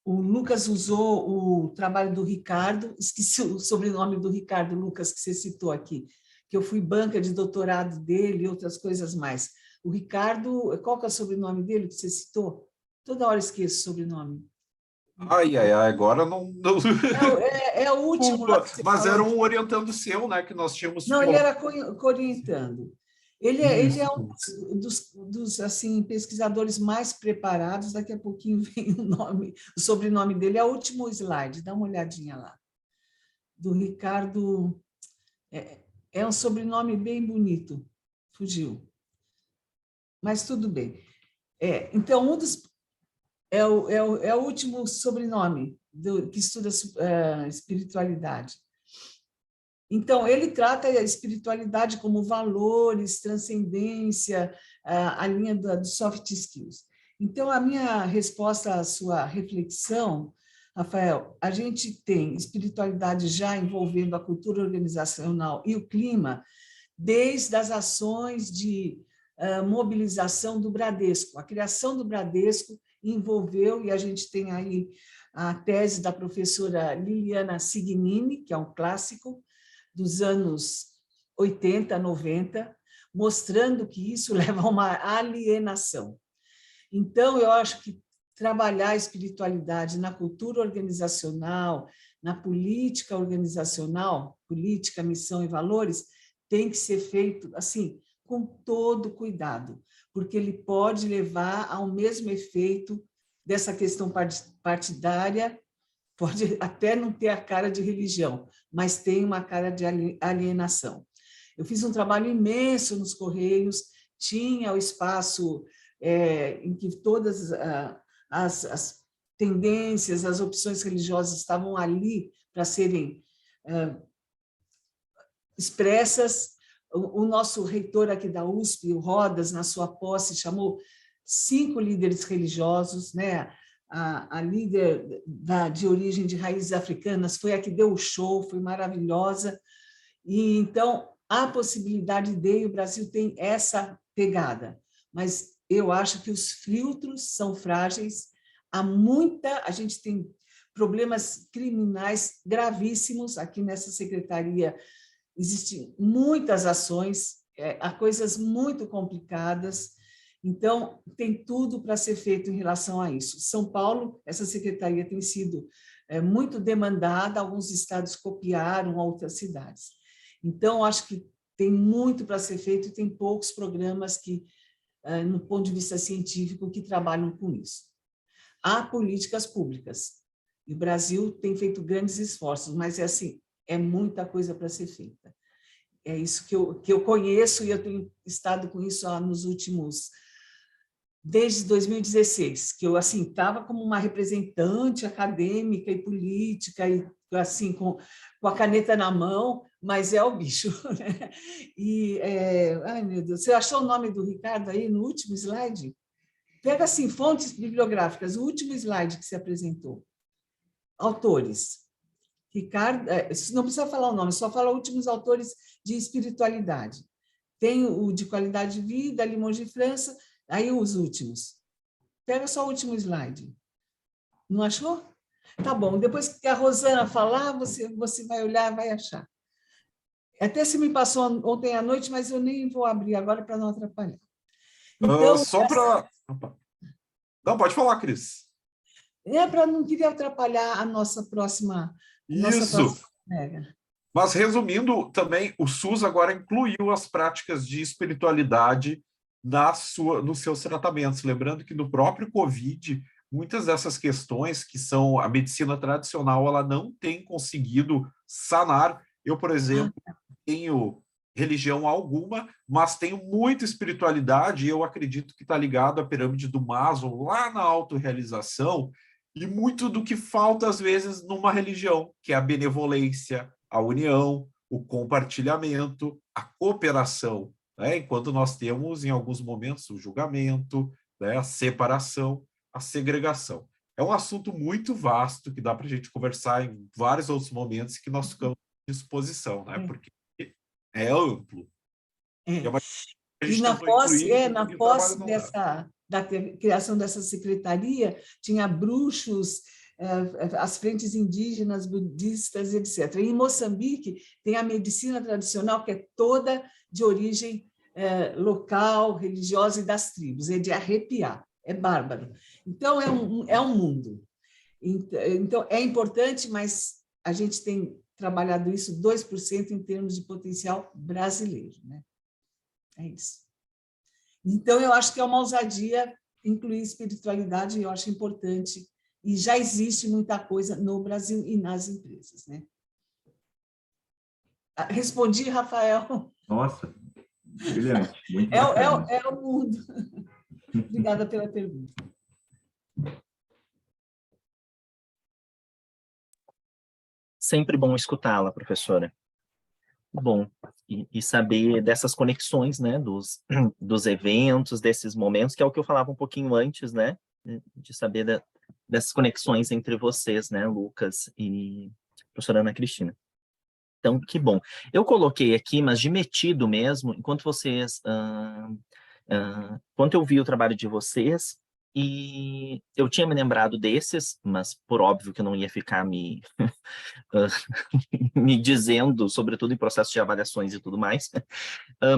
O Lucas usou o trabalho do Ricardo, esqueci o sobrenome do Ricardo Lucas, que você citou aqui, que eu fui banca de doutorado dele e outras coisas mais. O Ricardo, qual que é o sobrenome dele que você citou? Toda hora esqueço o sobrenome. Ai, agora não... É o último lá Desculpa, que você mas falou. era um orientando seu, né, que nós tínhamos... Não, ele era co-orientando. Ele é um dos assim, pesquisadores mais preparados. Daqui a pouquinho vem o sobrenome dele. É o último slide, dá uma olhadinha lá. Do Ricardo. É um sobrenome bem bonito. Fugiu. Mas tudo bem. Então, é o último sobrenome que estuda espiritualidade. Então, ele trata a espiritualidade como valores, transcendência, a linha dos soft skills. Então, a minha resposta à sua reflexão, Rafael, a gente tem espiritualidade já envolvendo a cultura organizacional e o clima, desde as ações de mobilização do Bradesco. A criação do Bradesco envolveu, e a gente tem aí a tese da professora Liliana Signini, que é um clássico, dos anos 80, 90, mostrando que isso leva a uma alienação. Então, eu acho que trabalhar a espiritualidade na cultura organizacional, na política organizacional, política, missão e valores, tem que ser feito assim, com todo cuidado, porque ele pode levar ao mesmo efeito dessa questão partidária, pode até não ter a cara de religião, mas tem uma cara de alienação. Eu fiz um trabalho imenso nos Correios, tinha o espaço em que todas as tendências, as opções religiosas estavam ali para serem expressas. O nosso reitor aqui da USP, o Rodas, na sua posse, chamou 5 líderes religiosos, né? A líder de origem de raízes africanas foi a que deu o show, foi maravilhosa. E então, a possibilidade o Brasil tem essa pegada, mas eu acho que os filtros são frágeis, a gente tem problemas criminais gravíssimos aqui nessa secretaria, existem muitas ações, há coisas muito complicadas. Então, tem tudo para ser feito em relação a isso. São Paulo, essa secretaria tem sido muito demandada, alguns estados copiaram outras cidades. Então, acho que tem muito para ser feito e tem poucos programas que, no ponto de vista científico, que trabalham com isso. Há políticas públicas, e o Brasil tem feito grandes esforços, mas é muita coisa para ser feita. É isso que eu conheço e eu tenho estado com isso nos últimos... Desde 2016, que eu estava como uma representante acadêmica e política, e assim, com a caneta na mão, mas é o bicho. Né? E, ai, meu Deus, você achou o nome do Ricardo aí no último slide? Pega assim, fontes bibliográficas, o último slide que você apresentou. Autores. Ricardo, não precisa falar o nome, só fala últimos autores de espiritualidade. Tem o de qualidade de vida, Limões de França. Aí os últimos. Pega só o último slide. Não achou? Tá bom. Depois que a Rosana falar, você vai olhar, vai achar. Até se me passou ontem à noite, mas eu nem vou abrir agora para não atrapalhar. Então, só para... Não, pode falar, Cris. Não queria atrapalhar a nossa próxima... Isso. Mas, resumindo, também, o SUS agora incluiu as práticas de espiritualidade nos seus tratamentos. Lembrando que no próprio COVID, muitas dessas questões que são a medicina tradicional, ela não tem conseguido sanar. Eu, por exemplo, tenho religião alguma, mas tenho muita espiritualidade e eu acredito que está ligado à pirâmide do Maslow, lá na autorrealização, e muito do que falta, às vezes, numa religião, que é a benevolência, a união, o compartilhamento, a cooperação. Enquanto nós temos, em alguns momentos, o julgamento, a separação, a segregação. É um assunto muito vasto que dá para a gente conversar em vários outros momentos que nós ficamos à disposição, né? Porque é amplo. E na posse da criação dessa secretaria, tinha bruxos, as frentes indígenas, budistas, etc. Em Moçambique, tem a medicina tradicional, que é toda de origem local, religiosa e das tribos, é de arrepiar, é bárbaro. Então, é um mundo. Então, é importante, mas a gente tem trabalhado isso 2% em termos de potencial brasileiro, né? É isso. Então, eu acho que é uma ousadia incluir espiritualidade, eu acho importante, e já existe muita coisa no Brasil e nas empresas, né? Respondi, Rafael. Nossa, brilhante, muito bacana. É o mundo. Obrigada pela pergunta. Sempre bom escutá-la, professora. Bom, e saber dessas conexões, né, dos eventos, desses momentos, que é o que eu falava um pouquinho antes, né, de saber dessas conexões entre vocês, né, Lucas e a professora Ana Cristina. Então, que bom. Eu coloquei aqui, mas de metido mesmo, enquanto vocês... Quando eu vi o trabalho de vocês, e eu tinha me lembrado desses, mas por óbvio que eu não ia ficar me dizendo, sobretudo em processo de avaliações e tudo mais,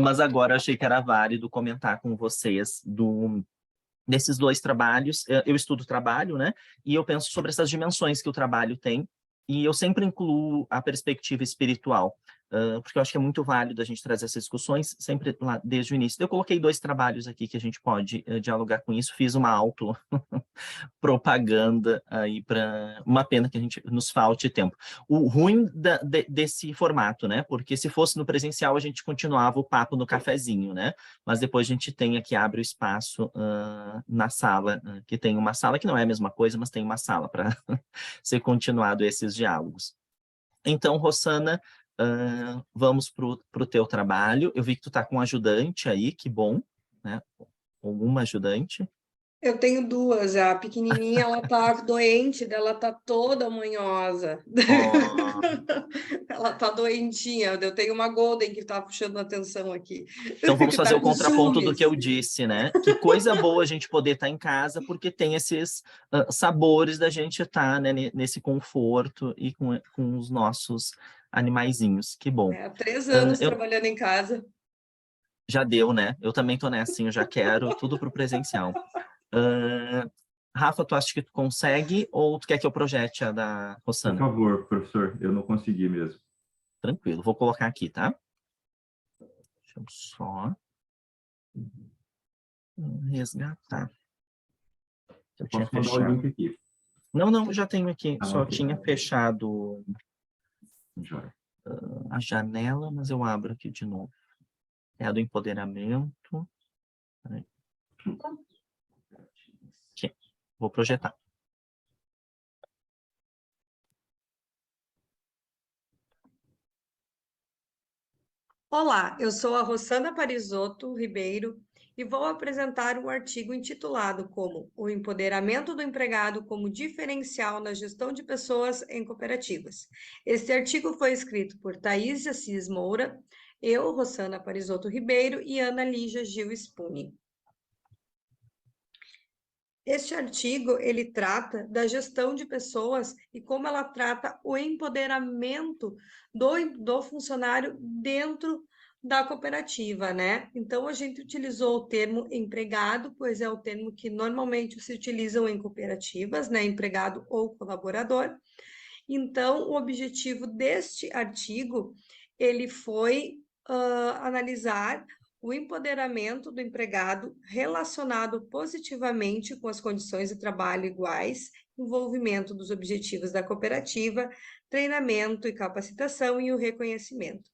mas agora achei que era válido comentar com vocês desses dois trabalhos. Eu estudo trabalho, né, e eu penso sobre essas dimensões que o trabalho tem, e eu sempre incluo a perspectiva espiritual, porque eu acho que é muito válido a gente trazer essas discussões sempre lá desde o início. Eu coloquei 2 trabalhos aqui que a gente pode dialogar com isso, fiz uma propaganda aí para... Uma pena que a gente nos falte tempo. O ruim desse formato, né? Porque se fosse no presencial, a gente continuava o papo no cafezinho, né? Mas depois a gente tem aqui, abre o espaço na sala, que tem uma sala que não é a mesma coisa, mas tem uma sala para ser continuado esses diálogos. Então, Rosana, vamos para o teu trabalho. Eu vi que tu está com um ajudante aí, que bom, né? Alguma ajudante. Eu tenho 2, a pequenininha, ela tá doente, ela tá toda manhosa. Ela tá doentinha, eu tenho uma Golden que tá puxando a atenção aqui. Então vamos Que fazer tá o com contraponto do ciúmes. que eu disse, né? Que coisa boa a gente poder estar em casa, porque tem esses sabores da gente estar, né, nesse conforto e com os nossos animaizinhos. Que bom. Há 3 anos Eu trabalhando em casa. já deu, né? Eu também tô nessa, assim, eu já quero tudo para o presencial. Rafa, tu acha que tu consegue ou tu quer que eu projete a da Por Rosana? favor, professor, eu não consegui mesmo. Tranquilo, vou colocar aqui, tá? Deixa eu só resgatar. Eu tinha Posso mandar o fechado. link aqui. Não, já tenho aqui. Só ok. tinha fechado Joia. a janela, mas eu abro aqui de novo. É a do empoderamento. Aqui. Vou projetar. Olá, eu sou a Rosana Parisotto Ribeiro e vou apresentar um artigo intitulado como O Empoderamento do Empregado como Diferencial na Gestão de Pessoas em Cooperativas. Este artigo foi escrito por Thaís Assis Moura, eu, Rosana Parisotto Ribeiro e Ana Lígia Gil Spuni. Este artigo, ele trata da gestão de pessoas e como ela trata o empoderamento do funcionário dentro da cooperativa, né? Então, a gente utilizou o termo empregado, pois é o termo que normalmente se utilizam em cooperativas, né? Empregado ou colaborador. Então, o objetivo deste artigo, ele foi analisar o empoderamento do empregado relacionado positivamente com as condições de trabalho iguais, envolvimento dos objetivos da cooperativa, treinamento e capacitação e o reconhecimento.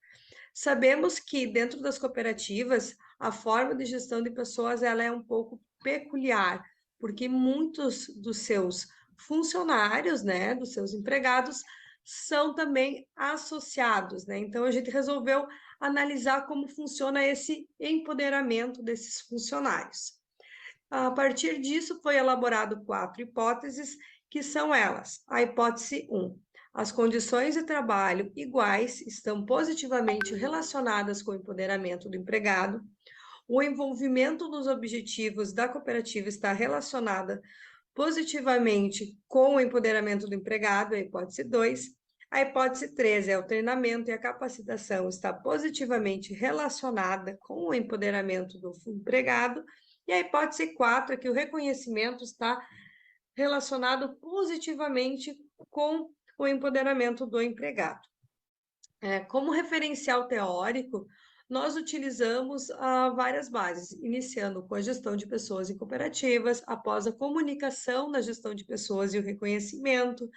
Sabemos que dentro das cooperativas, a forma de gestão de pessoas ela é um pouco peculiar, porque muitos dos seus funcionários, né, dos seus empregados, são também associados, né? Então, a gente resolveu analisar como funciona esse empoderamento desses funcionários. A partir disso, foi elaborado 4 hipóteses, que são elas. A hipótese 1. As condições de trabalho iguais estão positivamente relacionadas com o empoderamento do empregado. O envolvimento nos objetivos da cooperativa está relacionada positivamente com o empoderamento do empregado, a hipótese 2. A hipótese 3 é o treinamento e a capacitação está positivamente relacionada com o empoderamento do empregado. E a hipótese 4 é que o reconhecimento está relacionado positivamente com o empoderamento do empregado. Como referencial teórico, nós utilizamos várias bases, iniciando com a gestão de pessoas em cooperativas, após a comunicação na gestão de pessoas e o reconhecimento,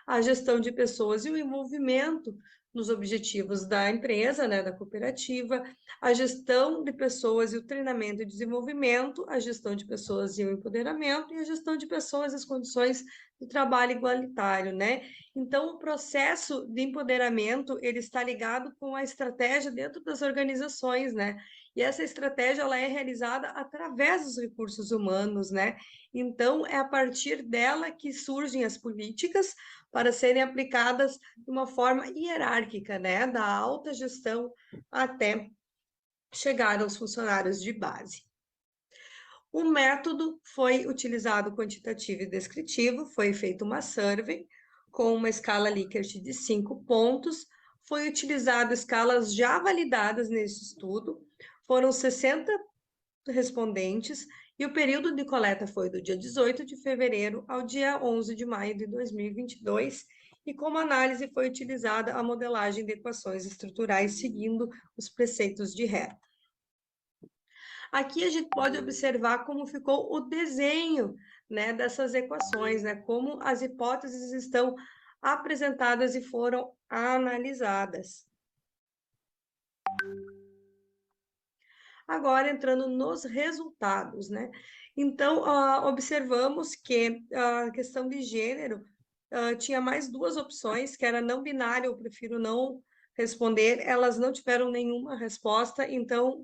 a gestão de pessoas e o envolvimento nos objetivos da empresa, né, da cooperativa, a gestão de pessoas e o treinamento e desenvolvimento, a gestão de pessoas e o empoderamento, e a gestão de pessoas e as condições de trabalho igualitário, né? Então, o processo de empoderamento, ele está ligado com a estratégia dentro das organizações, né? E essa estratégia, ela é realizada através dos recursos humanos, né? Então, é a partir dela que surgem as políticas para serem aplicadas de uma forma hierárquica, né? Da alta gestão até chegar aos funcionários de base. O método foi utilizado quantitativo e descritivo, foi feita uma survey com uma escala Likert de 5 pontos, foi utilizado escalas já validadas nesse estudo, foram 60 respondentes, e o período de coleta foi do dia 18 de fevereiro ao dia 11 de maio de 2022, e como análise foi utilizada a modelagem de equações estruturais seguindo os preceitos de Hare. Aqui a gente pode observar como ficou o desenho, né, dessas equações, né, como as hipóteses estão apresentadas e foram analisadas. Agora, entrando nos resultados, né? Então, observamos que a questão de gênero tinha mais 2 opções, que era não binário, eu prefiro não responder, elas não tiveram nenhuma resposta, então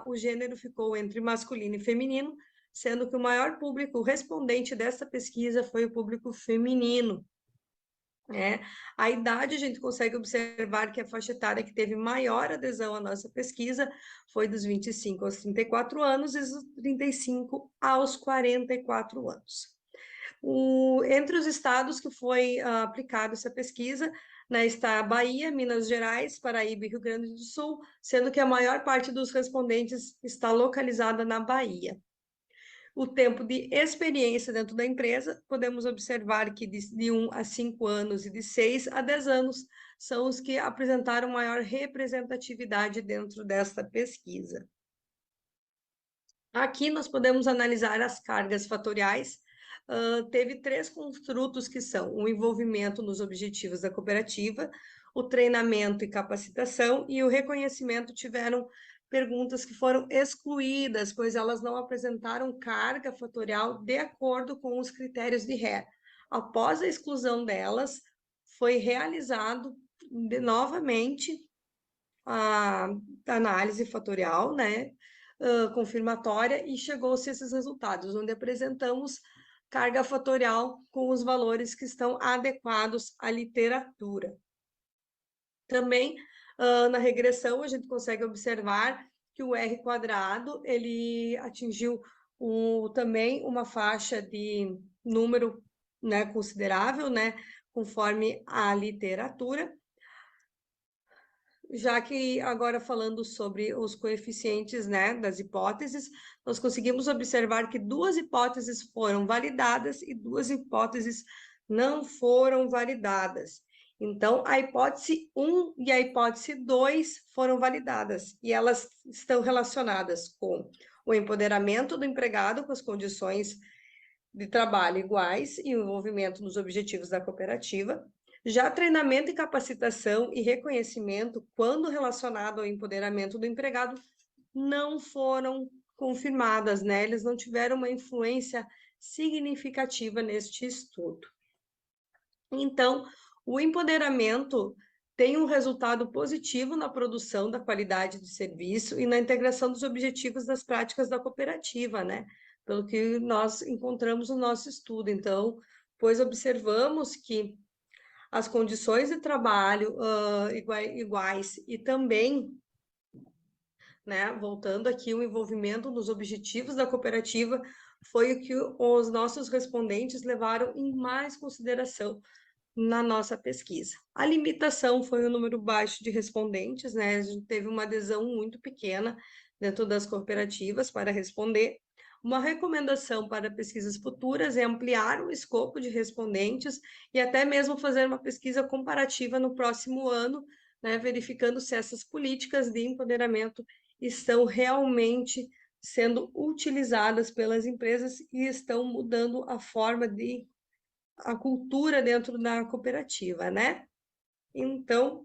o gênero ficou entre masculino e feminino, sendo que o maior público respondente dessa pesquisa foi o público feminino. A idade, a gente consegue observar que a faixa etária que teve maior adesão à nossa pesquisa foi dos 25 aos 34 anos e dos 35 aos 44 anos. Entre os estados que foi aplicada essa pesquisa, né, está a Bahia, Minas Gerais, Paraíba e Rio Grande do Sul, sendo que a maior parte dos respondentes está localizada na Bahia. O tempo de experiência dentro da empresa, podemos observar que de 1 a 5 anos e de 6 a 10 anos são os que apresentaram maior representatividade dentro desta pesquisa. Aqui nós podemos analisar as cargas fatoriais. Teve 3 construtos que são o envolvimento nos objetivos da cooperativa, o treinamento e capacitação e o reconhecimento tiveram perguntas que foram excluídas, pois elas não apresentaram carga fatorial de acordo com os critérios de Hare. Após a exclusão delas, foi realizado novamente a análise fatorial, né, confirmatória, e chegou-se a esses resultados, onde apresentamos carga fatorial com os valores que estão adequados à literatura. Também, na regressão, a gente consegue observar que o R², ele atingiu também uma faixa de número, né, considerável, né, conforme a literatura, já que agora falando sobre os coeficientes, né, das hipóteses, nós conseguimos observar que 2 hipóteses foram validadas e 2 hipóteses não foram validadas. Então, a hipótese 1 e a hipótese 2 foram validadas, e elas estão relacionadas com o empoderamento do empregado com as condições de trabalho iguais e o envolvimento nos objetivos da cooperativa. Já treinamento e capacitação e reconhecimento, quando relacionado ao empoderamento do empregado, não foram confirmadas, né? Eles não tiveram uma influência significativa neste estudo. Então, o empoderamento tem um resultado positivo na produção da qualidade do serviço e na integração dos objetivos das práticas da cooperativa, né? Pelo que nós encontramos no nosso estudo. Então, pois observamos que as condições de trabalho iguais e também, né, voltando aqui, o envolvimento nos objetivos da cooperativa foi o que os nossos respondentes levaram em mais consideração na nossa pesquisa. A limitação foi o número baixo de respondentes, né? A gente teve uma adesão muito pequena dentro das cooperativas para responder. Uma recomendação para pesquisas futuras é ampliar o escopo de respondentes e até mesmo fazer uma pesquisa comparativa no próximo ano, né, verificando se essas políticas de empoderamento estão realmente sendo utilizadas pelas empresas e estão mudando a forma de a cultura dentro da cooperativa, né? Então,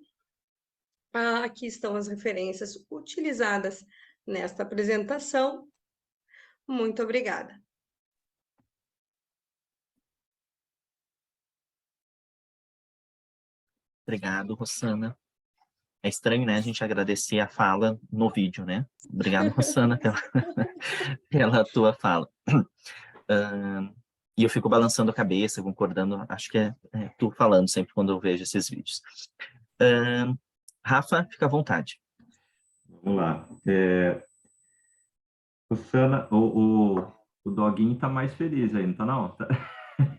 aqui estão as referências utilizadas nesta apresentação. Muito obrigada. Obrigado, Rossana. É estranho, né, a gente agradecer a fala no vídeo, né? Obrigado, Rossana, pela tua fala. E eu fico balançando a cabeça, concordando, acho que é tu falando sempre quando eu vejo esses vídeos. Rafa, fica à vontade. Vamos lá. Rossana, o doguinho tá mais feliz aí, não tá não?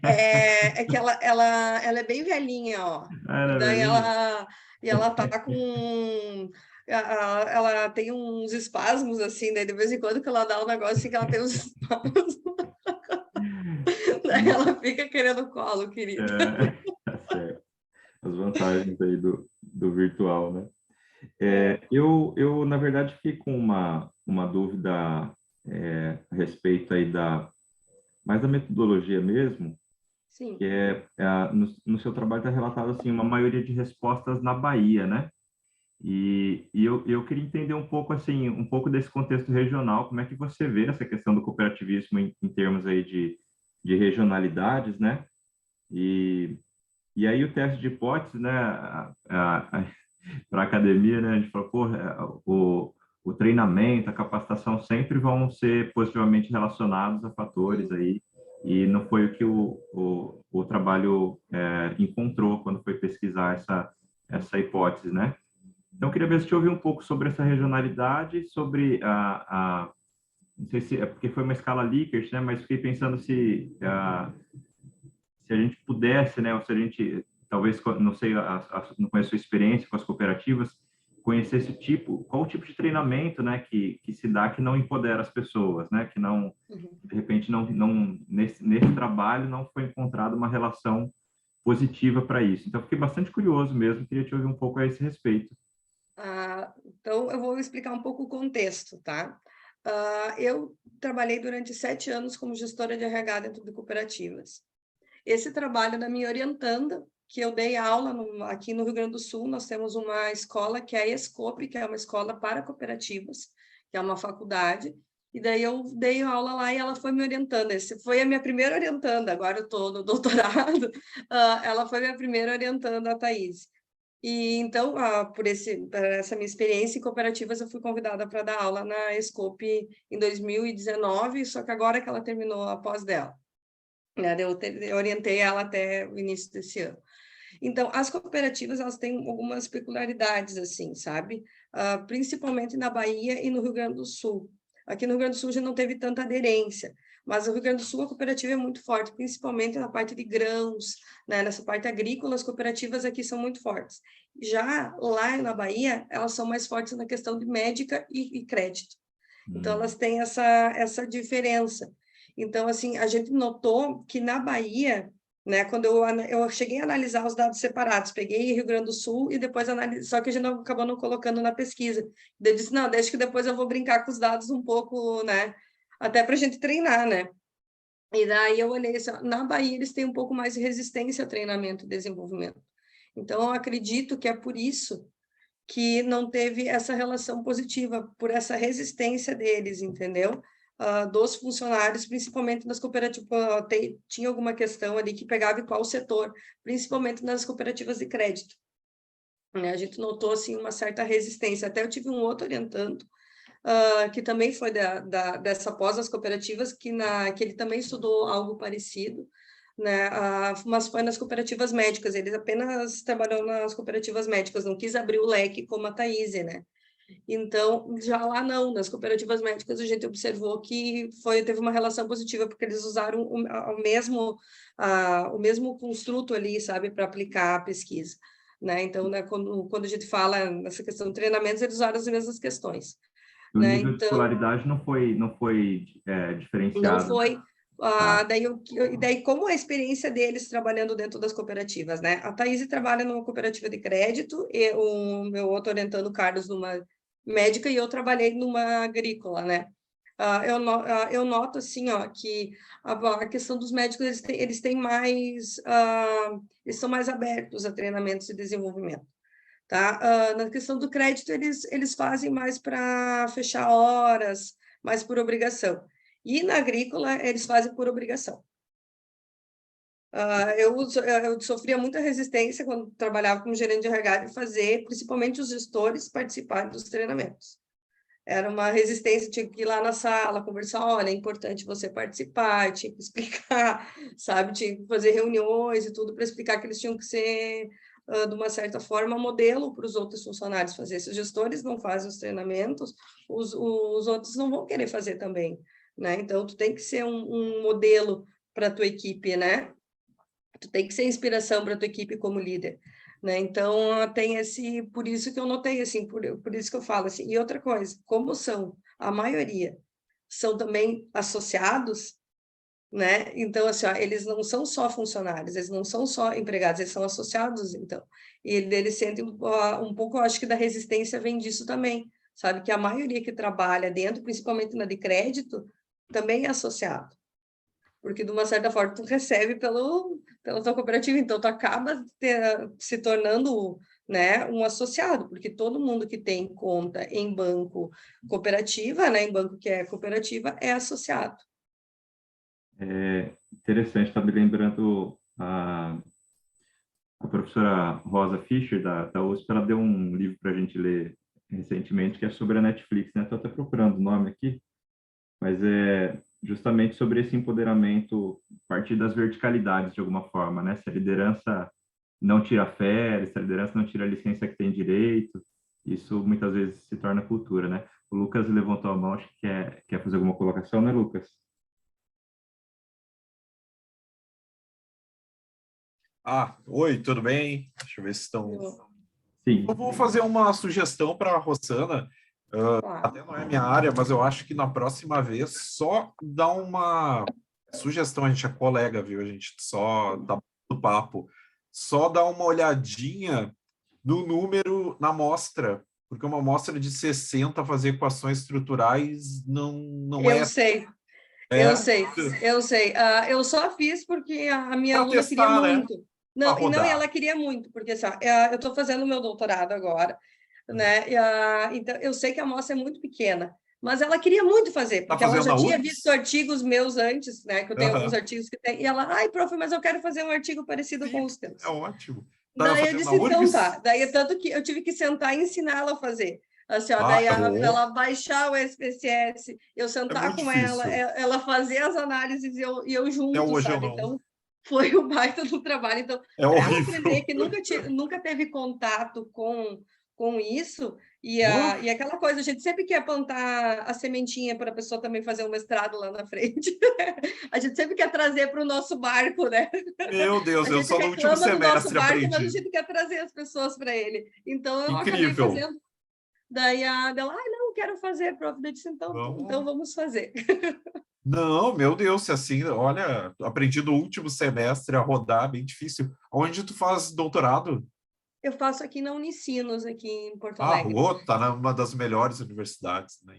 É que ela é bem velhinha, ó. E daí ela tá com... Ela tem uns espasmos, assim, daí de vez em quando que ela dá um negócio assim, que ela tem uns espasmos. Daí ela fica querendo colo, querida. Tá certo. As vantagens aí do virtual, né? Eu, na verdade, fiquei com uma dúvida a respeito aí mais da metodologia mesmo. Sim. Que no seu trabalho está relatado assim, uma maioria de respostas na Bahia, né? E eu queria entender um pouco assim, um pouco desse contexto regional, como é que você vê essa questão do cooperativismo em termos aí de regionalidades, né? E aí o teste de hipótese, né? Para a academia, né? A gente falou, o treinamento, a capacitação sempre vão ser positivamente relacionados a fatores aí, e não foi o que o trabalho encontrou quando foi pesquisar essa hipótese, né? Então, eu queria ver se te ouvir um pouco sobre essa regionalidade, sobre não sei se é porque foi uma escala Likert, né? Mas fiquei pensando se a gente pudesse, né? Ou se a gente, talvez, não sei, não conheço a sua experiência com as cooperativas, conhecer qual o tipo de treinamento, né, que se dá que não empodera as pessoas, né, que não, de repente, nesse trabalho não foi encontrada uma relação positiva para isso. Então, fiquei bastante curioso mesmo, queria te ouvir um pouco a esse respeito. Então, eu vou explicar um pouco o contexto, tá? Eu trabalhei durante 7 anos como gestora de RH dentro de cooperativas. Esse trabalho da minha orientanda, que eu dei aula aqui no Rio Grande do Sul, nós temos uma escola que é a ESCOP, que é uma escola para cooperativas, que é uma faculdade, e daí eu dei aula lá e ela foi me orientando. Essa foi a minha primeira orientanda, agora eu estou no doutorado, ela foi minha primeira orientanda, a Thaís. E então, por essa minha experiência em cooperativas, eu fui convidada para dar aula na ESCOP em 2019, só que agora que ela terminou a pós dela. Eu orientei ela até o início desse ano. Então, as cooperativas, elas têm algumas peculiaridades, assim, sabe? Principalmente na Bahia e no Rio Grande do Sul. Aqui no Rio Grande do Sul já não teve tanta aderência, mas no Rio Grande do Sul a cooperativa é muito forte, principalmente na parte de grãos, né? Nessa parte agrícola, as cooperativas aqui são muito fortes. Já lá na Bahia, elas são mais fortes na questão de médica e crédito. Então, elas têm essa diferença. Então, assim, a gente notou que na Bahia, né, quando eu cheguei a analisar os dados separados, peguei Rio Grande do Sul e depois analisei, só que a gente acabou não colocando na pesquisa. Eu disse, não, deixa que depois eu vou brincar com os dados um pouco, né, até para a gente treinar, né. E daí eu olhei assim, na Bahia eles têm um pouco mais de resistência a treinamento e desenvolvimento. Então, eu acredito que é por isso que não teve essa relação positiva, por essa resistência deles, entendeu? Dos funcionários, principalmente nas cooperativas, tinha alguma questão ali que pegava em qual setor, principalmente nas cooperativas de crédito. A gente notou, assim, uma certa resistência. Até eu tive um outro orientando, que também foi dessa pós das cooperativas, que ele também estudou algo parecido, né? Mas foi nas cooperativas médicas, ele apenas trabalhou nas cooperativas médicas, não quis abrir o leque como a Thaís, né? Então, já lá não, nas cooperativas médicas a gente observou que teve uma relação positiva, porque eles usaram o mesmo construto ali, sabe, para aplicar a pesquisa, né? Então, né, quando a gente fala nessa questão de treinamentos, eles usaram as mesmas questões. O Né? nível de Então, escolaridade não foi não diferenciado. foi. Tá. Daí, como a experiência deles trabalhando dentro das cooperativas, né? A Thaís trabalha numa cooperativa de crédito, e o meu outro orientando, o Carlos, numa médica, e eu trabalhei numa agrícola, né? Eu noto, assim, ó, que a questão dos médicos, eles têm mais... eles são mais abertos a treinamentos de desenvolvimento. Tá? Na questão do crédito, eles fazem mais para fechar horas, mais por obrigação. E na agrícola, eles fazem por obrigação. Eu sofria muita resistência quando trabalhava como gerente de RH de fazer, principalmente os gestores, participarem dos treinamentos. Era uma resistência, tinha que ir lá na sala, conversar, olha, é importante você participar, tinha que explicar, sabe, tinha que fazer reuniões e tudo para explicar que eles tinham que ser, de uma certa forma, modelo para os outros funcionários fazer. Se os gestores não fazem os treinamentos, os outros não vão querer fazer também, né? Então, tu tem que ser um modelo para a tua equipe, né? Tu tem que ser inspiração para a tua equipe como líder. Né? Então, tem por isso que eu notei, assim, por isso que eu falo, assim. E outra coisa, como a maioria são também associados, né? Então, assim, ó, eles não são só funcionários, eles não são só empregados, eles são associados, então. E eles sentem um pouco, eu acho que da resistência vem disso também, sabe? Que a maioria que trabalha dentro, principalmente na de crédito, também é associado. Porque, de uma certa forma, tu recebe pela tua cooperativa, então tu acaba se tornando, né, um associado, porque todo mundo que tem conta em banco cooperativa, né, em banco que é cooperativa, é associado. É interessante, está me lembrando a professora Rosa Fischer, da USP, ela deu um livro para a gente ler recentemente, que é sobre a Netflix, né? Estou até procurando o nome aqui, mas é justamente sobre esse empoderamento a partir das verticalidades, de alguma forma, né? Se a liderança não tira férias, se a liderança não tira a licença que tem direito, isso muitas vezes se torna cultura, né? O Lucas levantou a mão, acho que quer fazer alguma colocação, né, Lucas? Oi, tudo bem? Deixa eu ver se estão... Sim. Eu vou fazer uma sugestão para a Rosana, até não é minha área, mas eu acho que na próxima vez só dá uma sugestão, a gente é colega, viu? A gente só dá no papo, só dá uma olhadinha no número na amostra, porque uma amostra de 60 fazer equações estruturais não é... Eu sei. Eu sei. Eu só fiz porque a minha Para aluna testar, queria né? muito. Para Não, e rodar. ela queria muito, porque assim, eu estou fazendo meu doutorado agora, né? Então, eu sei que a amostra é muito pequena, mas ela queria muito fazer, porque ela já tinha visto artigos meus antes, né? Que eu tenho alguns artigos que tem, e ela, ai, prof, mas eu quero fazer um artigo parecido com os teus. É ótimo. Daí eu disse, então tá. Daí, tanto que eu tive que sentar e ensinar ela a fazer. Assim, ó, daí ela baixar o SPSS, eu sentar com ela fazer as análises e eu junto, sabe? Então, foi o baita do trabalho. Então, para ela aprender que nunca teve contato com isso, e aquela coisa, a gente sempre quer plantar a sementinha para a pessoa também fazer um mestrado lá na frente. A gente sempre quer trazer para o nosso barco, né? Meu Deus, eu só no último semestre aprendi. Mas a gente quer trazer as pessoas para ele. Então, eu acabei fazendo. Daí ela, não, quero fazer, prof. Eu disse, então vamos fazer. Não, meu Deus, se assim, olha, aprendi no último semestre a rodar, bem difícil. Onde tu faz doutorado? Eu faço aqui na Unicinos, aqui em Porto Alegre. Tá numa das melhores universidades, né?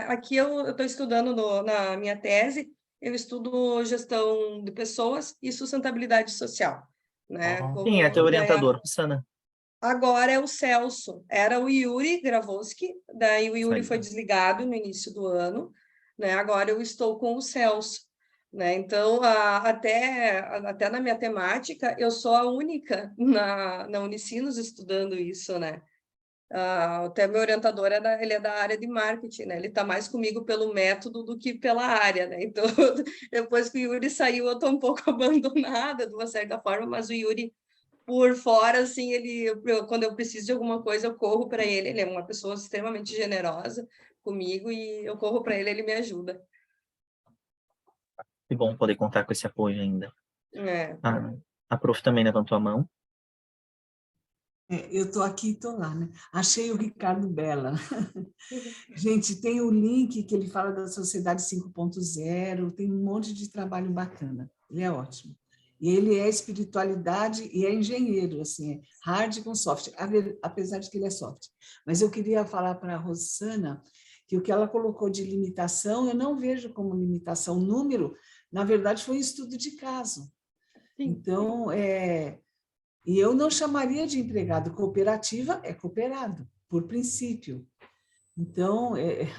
Aqui eu estou estudando na minha tese, eu estudo gestão de pessoas e sustentabilidade social. Né? Quem é teu orientador, Rosana? Agora é o Celso, era o Yuri Gravoski, daí o Yuri foi desligado no início do ano, né? Agora eu estou com o Celso, né? Então, até na minha temática, eu sou a única na Unicinos estudando isso, né? Até meu orientador ele é da área de marketing, né? Ele está mais comigo pelo método do que pela área, né? Então, depois que o Yuri saiu, eu estou um pouco abandonada, de uma certa forma, mas o Yuri por fora, assim, quando eu preciso de alguma coisa, eu corro para ele. Ele é uma pessoa extremamente generosa comigo e eu corro para ele, ele me ajuda. Que bom poder contar com esse apoio ainda. É. A prof também levantou a mão. Eu estou aqui e estou lá, né? Achei o Ricardo Bella. Gente, tem o link que ele fala da Sociedade 5.0, tem um monte de trabalho bacana. Ele é ótimo. E ele é espiritualidade e é engenheiro, assim, é hard com soft, apesar de que ele é soft. Mas eu queria falar para a Rosana que o que ela colocou de limitação, eu não vejo como limitação. Número, na verdade, foi um estudo de caso. Sim. Então, e eu não chamaria de empregado. Cooperativa é cooperado, por princípio. Então,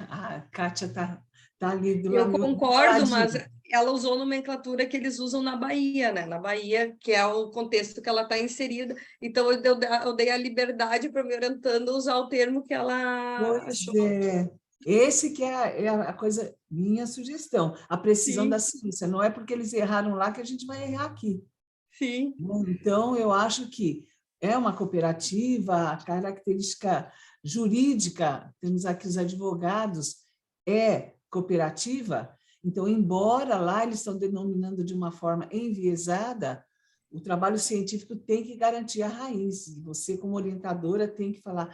a Kátia está ali do lado. Eu concordo, mas ela usou nomenclatura que eles usam na Bahia, né? Na Bahia, que é o contexto que ela está inserida. Então, eu dei a liberdade para me orientando a usar o termo que ela achou. Esse que é a coisa, minha sugestão, a precisão Sim. da ciência. Não é porque eles erraram lá que a gente vai errar aqui. Sim. Então, eu acho que é uma cooperativa, a característica jurídica, temos aqui os advogados, é cooperativa. Então, embora lá eles estão denominando de uma forma enviesada, o trabalho científico tem que garantir a raiz. E você, como orientadora, tem que falar,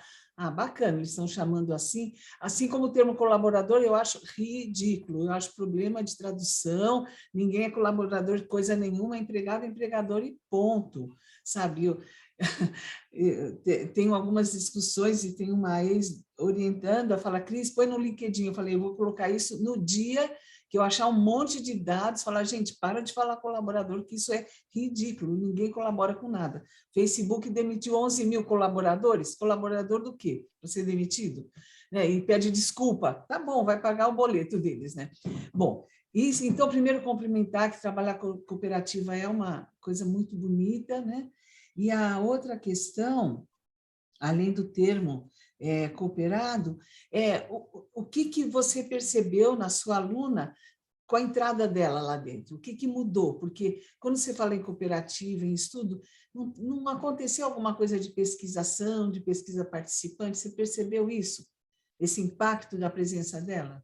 bacana, eles estão chamando assim. Assim como o termo colaborador, eu acho ridículo, eu acho problema de tradução, ninguém é colaborador de coisa nenhuma, é empregado, empregador e ponto. Sabe, eu tenho algumas discussões e tem uma ex orientando a falar, Cris, põe no LinkedIn. Eu falei, eu vou colocar isso no dia que eu achar um monte de dados, falar, gente, para de falar colaborador, que isso é ridículo, ninguém colabora com nada. Facebook demitiu 11 mil colaboradores, colaborador do quê? Para ser demitido? E pede desculpa, tá bom, vai pagar o boleto deles, né? Bom, isso, então, primeiro cumprimentar que trabalhar com cooperativa é uma coisa muito bonita, né? E a outra questão, além do termo cooperado, o que você percebeu na sua aluna com a entrada dela lá dentro? O que mudou? Porque quando você fala em cooperativa, em estudo, não aconteceu alguma coisa de pesquisação, de pesquisa participante? Você percebeu isso? Esse impacto da presença dela?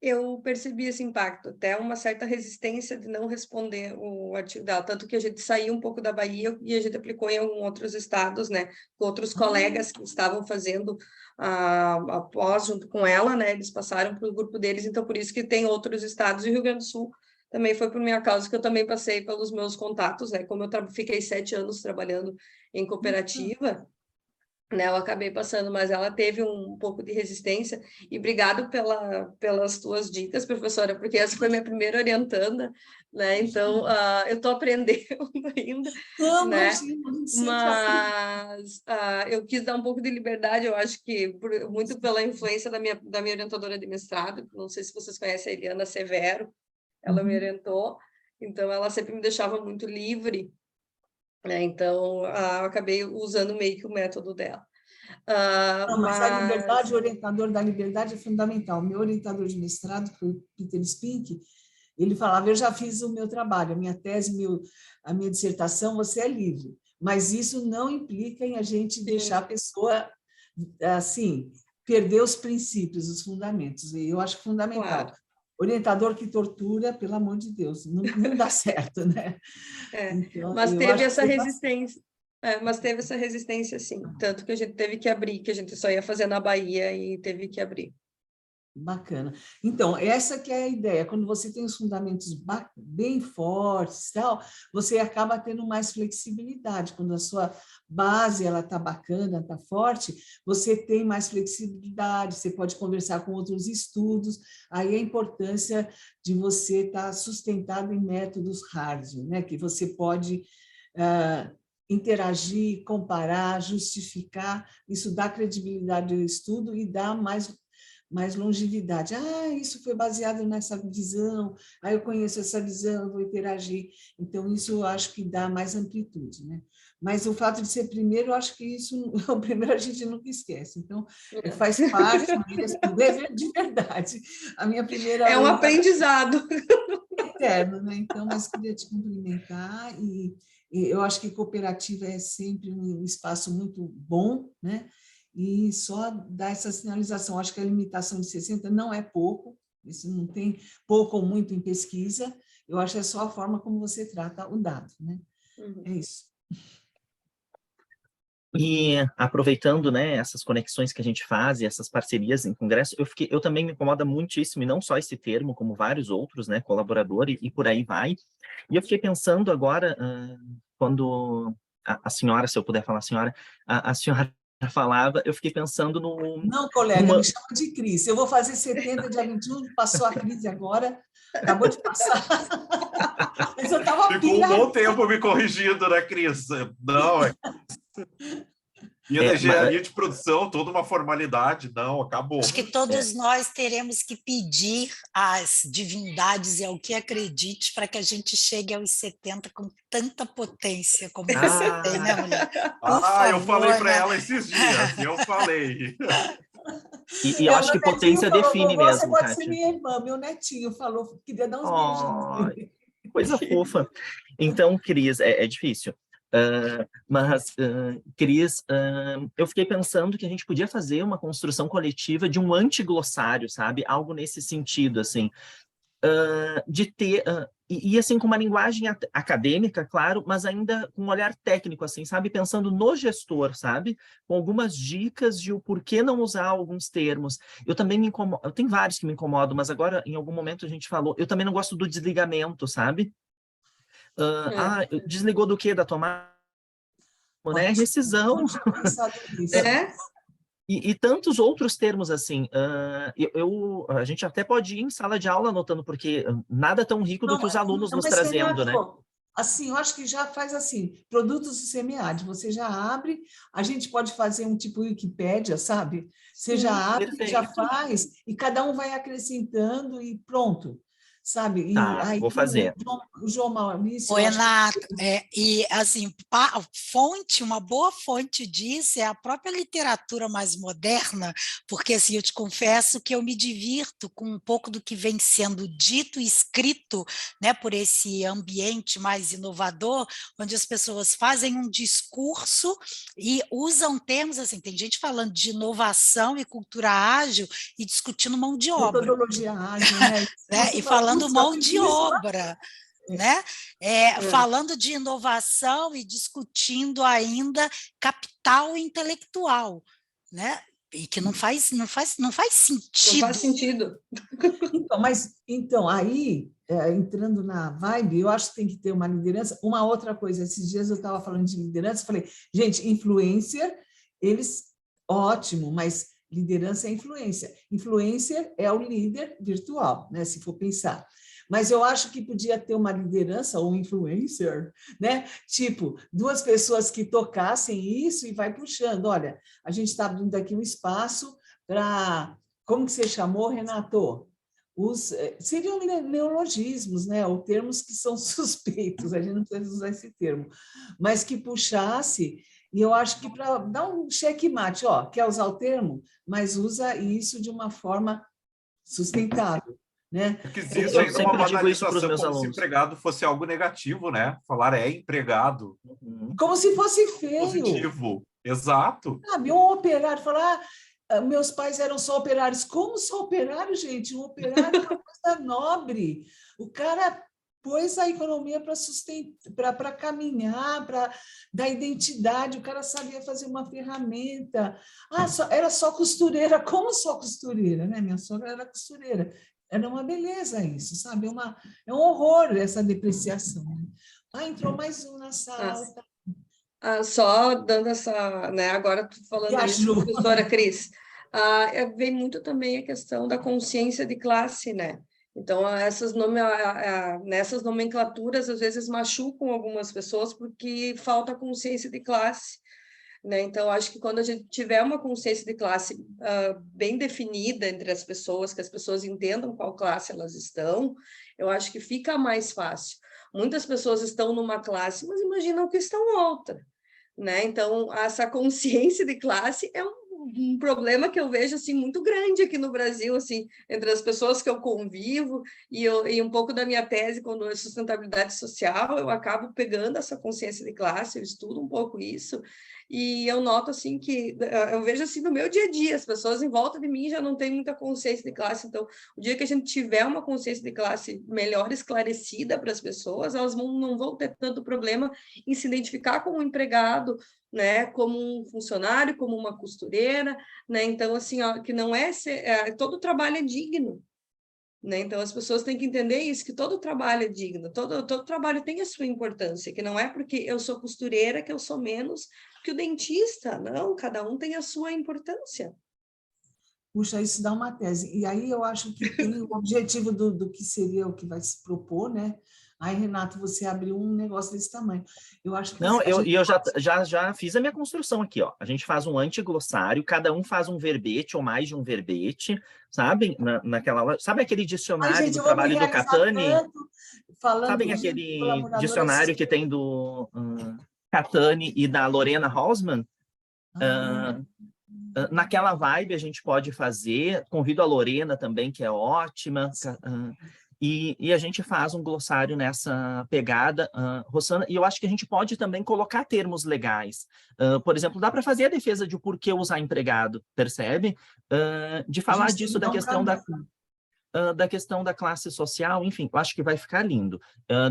Eu percebi esse impacto, até uma certa resistência de não responder o artigo dela, tanto que a gente saiu um pouco da Bahia e a gente aplicou em outros estados, né, com outros colegas que estavam fazendo a pós junto com ela, né, eles passaram para o grupo deles, então por isso que tem outros estados, e o Rio Grande do Sul também foi por minha causa, que eu também passei pelos meus contatos, né, como eu fiquei 7 anos trabalhando em cooperativa, né, eu acabei passando, mas ela teve um pouco de resistência, e obrigado pelas tuas dicas, professora, porque essa foi minha primeira orientanda, né, então eu estou aprendendo ainda, Não, né, mas eu quis dar um pouco de liberdade, eu acho que muito pela influência da minha orientadora de mestrado, não sei se vocês conhecem a Eliana Severo, ela me orientou, então ela sempre me deixava muito livre, então, eu acabei usando meio que o método dela. Mas a liberdade, o orientador da liberdade é fundamental. O meu orientador de mestrado, que foi o Peter Spink, ele falava, eu já fiz o meu trabalho, a minha tese, a minha dissertação, você é livre. Mas isso não implica em a gente deixar a pessoa, assim, perder os princípios, os fundamentos. E eu acho fundamental. Claro. Orientador que tortura, pelo amor de Deus, não dá certo, né? Então, mas teve essa resistência. Mas teve essa resistência, sim. Tanto que a gente teve que abrir, que a gente só ia fazer na Bahia e teve que abrir. Bacana. Então, essa que é a ideia. Quando você tem os fundamentos bem fortes, tal, você acaba tendo mais flexibilidade. Quando a sua base ela está bacana, está forte, você tem mais flexibilidade, você pode conversar com outros estudos. Aí a importância de você estar sustentado em métodos hard, né? Que você pode interagir, comparar, justificar. Isso dá credibilidade ao estudo e dá mais longevidade. Isso foi baseado nessa visão, eu conheço essa visão, eu vou interagir. Então, isso eu acho que dá mais amplitude, né? Mas o fato de ser primeiro, eu acho que isso, o primeiro a gente nunca esquece. Então, faz parte de verdade. A minha primeira... É um aprendizado. Eterno, né? Então, mas queria te cumprimentar e E eu acho que cooperativa é sempre um espaço muito bom, né? E só dar essa sinalização. Acho que a limitação de 60 não é pouco, isso não tem pouco ou muito em pesquisa, eu acho que é só a forma como você trata o dado, né? É isso. E aproveitando, né, essas conexões que a gente faz e essas parcerias em congresso, eu também me incomoda muitíssimo, e não só esse termo, como vários outros, né, colaborador e por aí vai. E eu fiquei pensando agora, quando a senhora, se eu puder falar senhora, a senhora falava, eu fiquei pensando no... Não, colega, me chama de Cris. Eu vou fazer 70 dia 21, passou a crise agora, acabou de passar. Mas eu estava Ficou um bom tempo me corrigindo, né, Cris? Não, e na engenharia de produção, toda uma formalidade, não, acabou. Acho que todos nós teremos que pedir às divindades e ao que acredite para que a gente chegue aos 70 com tanta potência como você tem, né, mulher? Eu falei para ela esses dias, eu falei. E eu acho que potência define mesmo, você pode Kátia. ser minha irmã, meu netinho falou, queria dar uns beijinhos nele. Coisa fofa. Então, Cris, é difícil. Cris, eu fiquei pensando que a gente podia fazer uma construção coletiva de um antiglossário, sabe? Algo nesse sentido, assim. De ter... e assim, com uma linguagem acadêmica, claro, mas ainda com um olhar técnico, assim, sabe? Pensando no gestor, sabe? Com algumas dicas de o porquê não usar alguns termos. Eu também me incomodo... Tem vários que me incomodam, mas agora, em algum momento, a gente falou... Eu também não gosto do desligamento, sabe? Desligou do quê? Da tomada? Né? Rescisão. E tantos outros termos, assim. A gente até pode ir em sala de aula anotando, porque nada tão rico do que os alunos nos trazendo, né? Assim, eu acho que já faz assim, produtos do SEMEAD, você já abre, a gente pode fazer um tipo Wikipédia, sabe? Você já abre, perfeito. já faz, e cada um vai acrescentando e pronto. Sabe? E aí, vou fazer. O João Maurício... Renato, e assim, uma boa fonte disso é a própria literatura mais moderna, porque assim, eu te confesso que eu me divirto com um pouco do que vem sendo dito e escrito, né, por esse ambiente mais inovador, onde as pessoas fazem um discurso e usam termos assim, tem gente falando de inovação e cultura ágil e discutindo mão de obra. Metodologia ágil, né? E falando mão de obra, né? Falando de inovação e discutindo ainda capital intelectual, né? E que não faz sentido. Não faz sentido. Então, aí, entrando na vibe, eu acho que tem que ter uma liderança. Uma outra coisa, esses dias eu estava falando de liderança, falei, gente, influencer, ótimo, mas liderança é influência. Influencer é o líder virtual, né, se for pensar. Mas eu acho que podia ter uma liderança ou influencer, né? Tipo, duas pessoas que tocassem isso e vai puxando. Olha, a gente está abrindo aqui um espaço para... Como que você chamou, Renato? Seriam neologismos, né? Ou termos que são suspeitos, a gente não precisa usar esse termo, mas que puxasse... E eu acho que para dar um checkmate, quer usar o termo, mas usa isso de uma forma sustentável, né? Porque existe ainda uma banalização como se empregado fosse algo negativo, né? Falar empregado. Como se fosse feio. Positivo, exato. Sabe, um operário falar, meus pais eram só operários. Como só operário, gente? Um operário é uma coisa nobre. O cara pôs a economia para sustentar, para caminhar, para dar identidade, o cara sabia fazer uma ferramenta. Era só costureira, como só costureira, né? Minha sogra era costureira. Era uma beleza isso, sabe? É um horror essa depreciação. Né? Entrou mais um na sala. Só dando essa, né? Agora tu falando isso, professora Cris, vem muito também a questão da consciência de classe, né? Então, nessas nomenclaturas, às vezes, machucam algumas pessoas porque falta consciência de classe, né? Então, acho que quando a gente tiver uma consciência de classe bem definida entre as pessoas, que as pessoas entendam qual classe elas estão, eu acho que fica mais fácil. Muitas pessoas estão numa classe, mas imaginam que estão outra, né? Então, essa consciência de classe é um um problema que eu vejo assim muito grande aqui no Brasil, assim, entre as pessoas que eu convivo e um pouco da minha tese quando é sustentabilidade social, eu acabo pegando essa consciência de classe, eu estudo um pouco isso. E eu noto assim que eu vejo assim no meu dia a dia, as pessoas em volta de mim já não têm muita consciência de classe, então o dia que a gente tiver uma consciência de classe melhor esclarecida para as pessoas, elas não vão ter tanto problema em se identificar como um empregado, né, como um funcionário, como uma costureira, né? Então assim, ó, que não todo trabalho é digno. Né? Então, as pessoas têm que entender isso, que todo trabalho é digno, todo trabalho tem a sua importância, que não é porque eu sou costureira que eu sou menos que o dentista, não, cada um tem a sua importância. Puxa, isso dá uma tese. E aí eu acho que tem o objetivo do que seria o que vai se propor, né? Aí, Renato, você abriu um negócio desse tamanho. Eu acho que Não, a gente eu já fiz a minha construção aqui, ó. A gente faz um antiglossário, cada um faz um verbete ou mais de um verbete, sabe? Sabe aquele Ai, dicionário gente, do eu vou me trabalho do realizar Catani? tanto falando Sabem de aquele colaboradora dicionário que tem social. do Catani e da Lorena Hausmann? Ah, Naquela vibe a gente pode fazer, convido a Lorena também, que é ótima, e a gente faz um glossário nessa pegada, Rossana, e eu acho que a gente pode também colocar termos legais. Por exemplo, dá para fazer a defesa de por que usar empregado, percebe? De a falar gente tem disso que dar um caminho. da questão da classe social, enfim, eu acho que vai ficar lindo.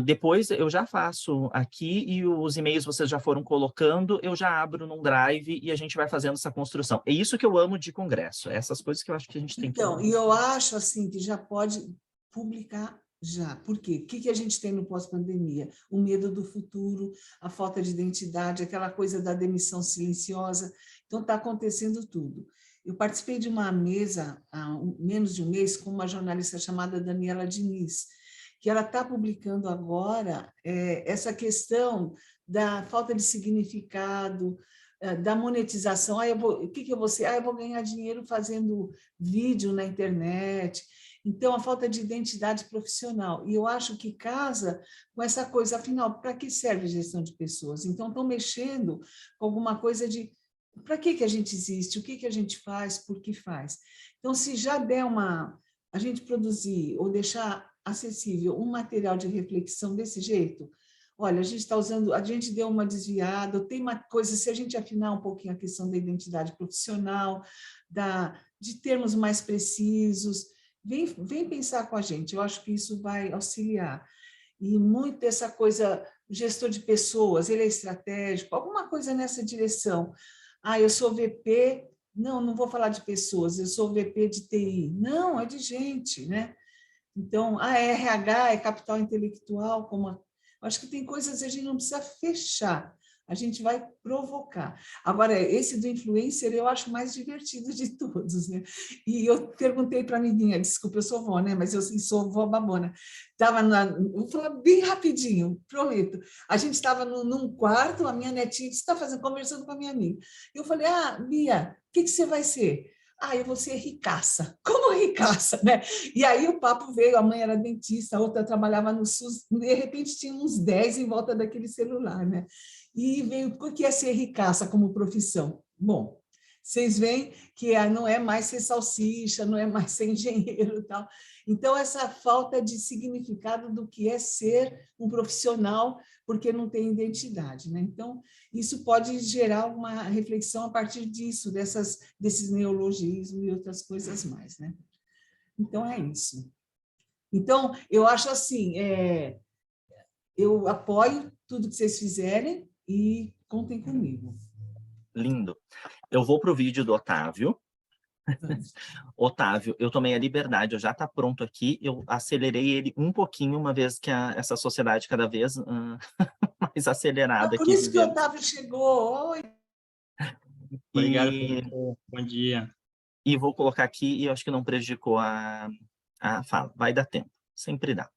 Depois eu já faço aqui e os e-mails vocês já foram colocando, eu já abro num drive e a gente vai fazendo essa construção. É isso que eu amo de congresso, essas coisas que eu acho que a gente tem que... Então, e eu acho assim que já pode publicar já. Por quê? O que a gente tem no pós-pandemia? O medo do futuro, a falta de identidade, aquela coisa da demissão silenciosa. Então, está acontecendo tudo. Eu participei de uma mesa há menos de um mês com uma jornalista chamada Daniela Diniz, que ela está publicando agora essa questão da falta de significado, da monetização. O que eu vou ser? Eu vou ganhar dinheiro fazendo vídeo na internet. Então, a falta de identidade profissional. E eu acho que casa com essa coisa, afinal, para que serve gestão de pessoas? Então, estão mexendo com alguma coisa de para que a gente existe, o que a gente faz, por que faz. Então, se já der a gente produzir ou deixar acessível um material de reflexão desse jeito, olha, a gente está usando, a gente deu uma desviada, tem uma coisa, se a gente afinar um pouquinho a questão da identidade profissional, de termos mais precisos, vem pensar com a gente, eu acho que isso vai auxiliar. E muito essa coisa, o gestor de pessoas, ele é estratégico, alguma coisa nessa direção. Eu sou VP, não vou falar de pessoas, eu sou VP de TI. Não, é de gente, né? Então, RH é capital intelectual, acho que tem coisas que a gente não precisa fechar, a gente vai provocar. Agora, esse do influencer eu acho mais divertido de todos, né? E eu perguntei para a menina, desculpa, eu sou vó, né? Mas eu sou vó babona. Vou falar bem rapidinho, prometo. A gente estava num quarto, a minha netinha está conversando com a minha amiga. Eu falei, Bia, o que você vai ser? Eu vou ser ricaça. Como ricaça, né? E aí o papo veio, a mãe era dentista, a outra trabalhava no SUS, de repente tinha uns 10 em volta daquele celular, né? E veio, o que é ser ricaça como profissão? Bom, vocês veem que não é mais ser salsicha, não é mais ser engenheiro e tal. Então, essa falta de significado do que é ser um profissional, porque não tem identidade, né? Então, isso pode gerar uma reflexão a partir disso, desses neologismos e outras coisas mais, né? Então, é isso. Então, eu acho assim, eu apoio tudo que vocês fizerem e contem comigo. Lindo. Eu vou para o vídeo do Otávio. Otávio, eu tomei a liberdade, eu já está pronto aqui, eu acelerei ele um pouquinho, uma vez que essa sociedade cada vez mais acelerada. Por isso que o Otávio chegou. Oi. Obrigado, professor. Bom dia. E vou colocar aqui, e eu acho que não prejudicou a fala. Vai dar tempo, sempre dá.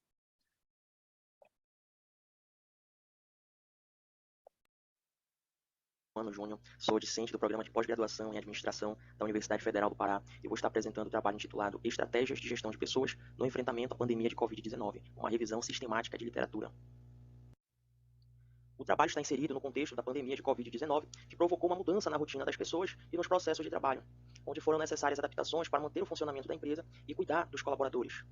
Júnior, sou discente do programa de pós-graduação em Administração da Universidade Federal do Pará e vou estar apresentando o trabalho intitulado Estratégias de Gestão de Pessoas no Enfrentamento à Pandemia de Covid-19, uma revisão sistemática de literatura. O trabalho está inserido no contexto da pandemia de Covid-19, que provocou uma mudança na rotina das pessoas e nos processos de trabalho, onde foram necessárias adaptações para manter o funcionamento da empresa e cuidar dos colaboradores.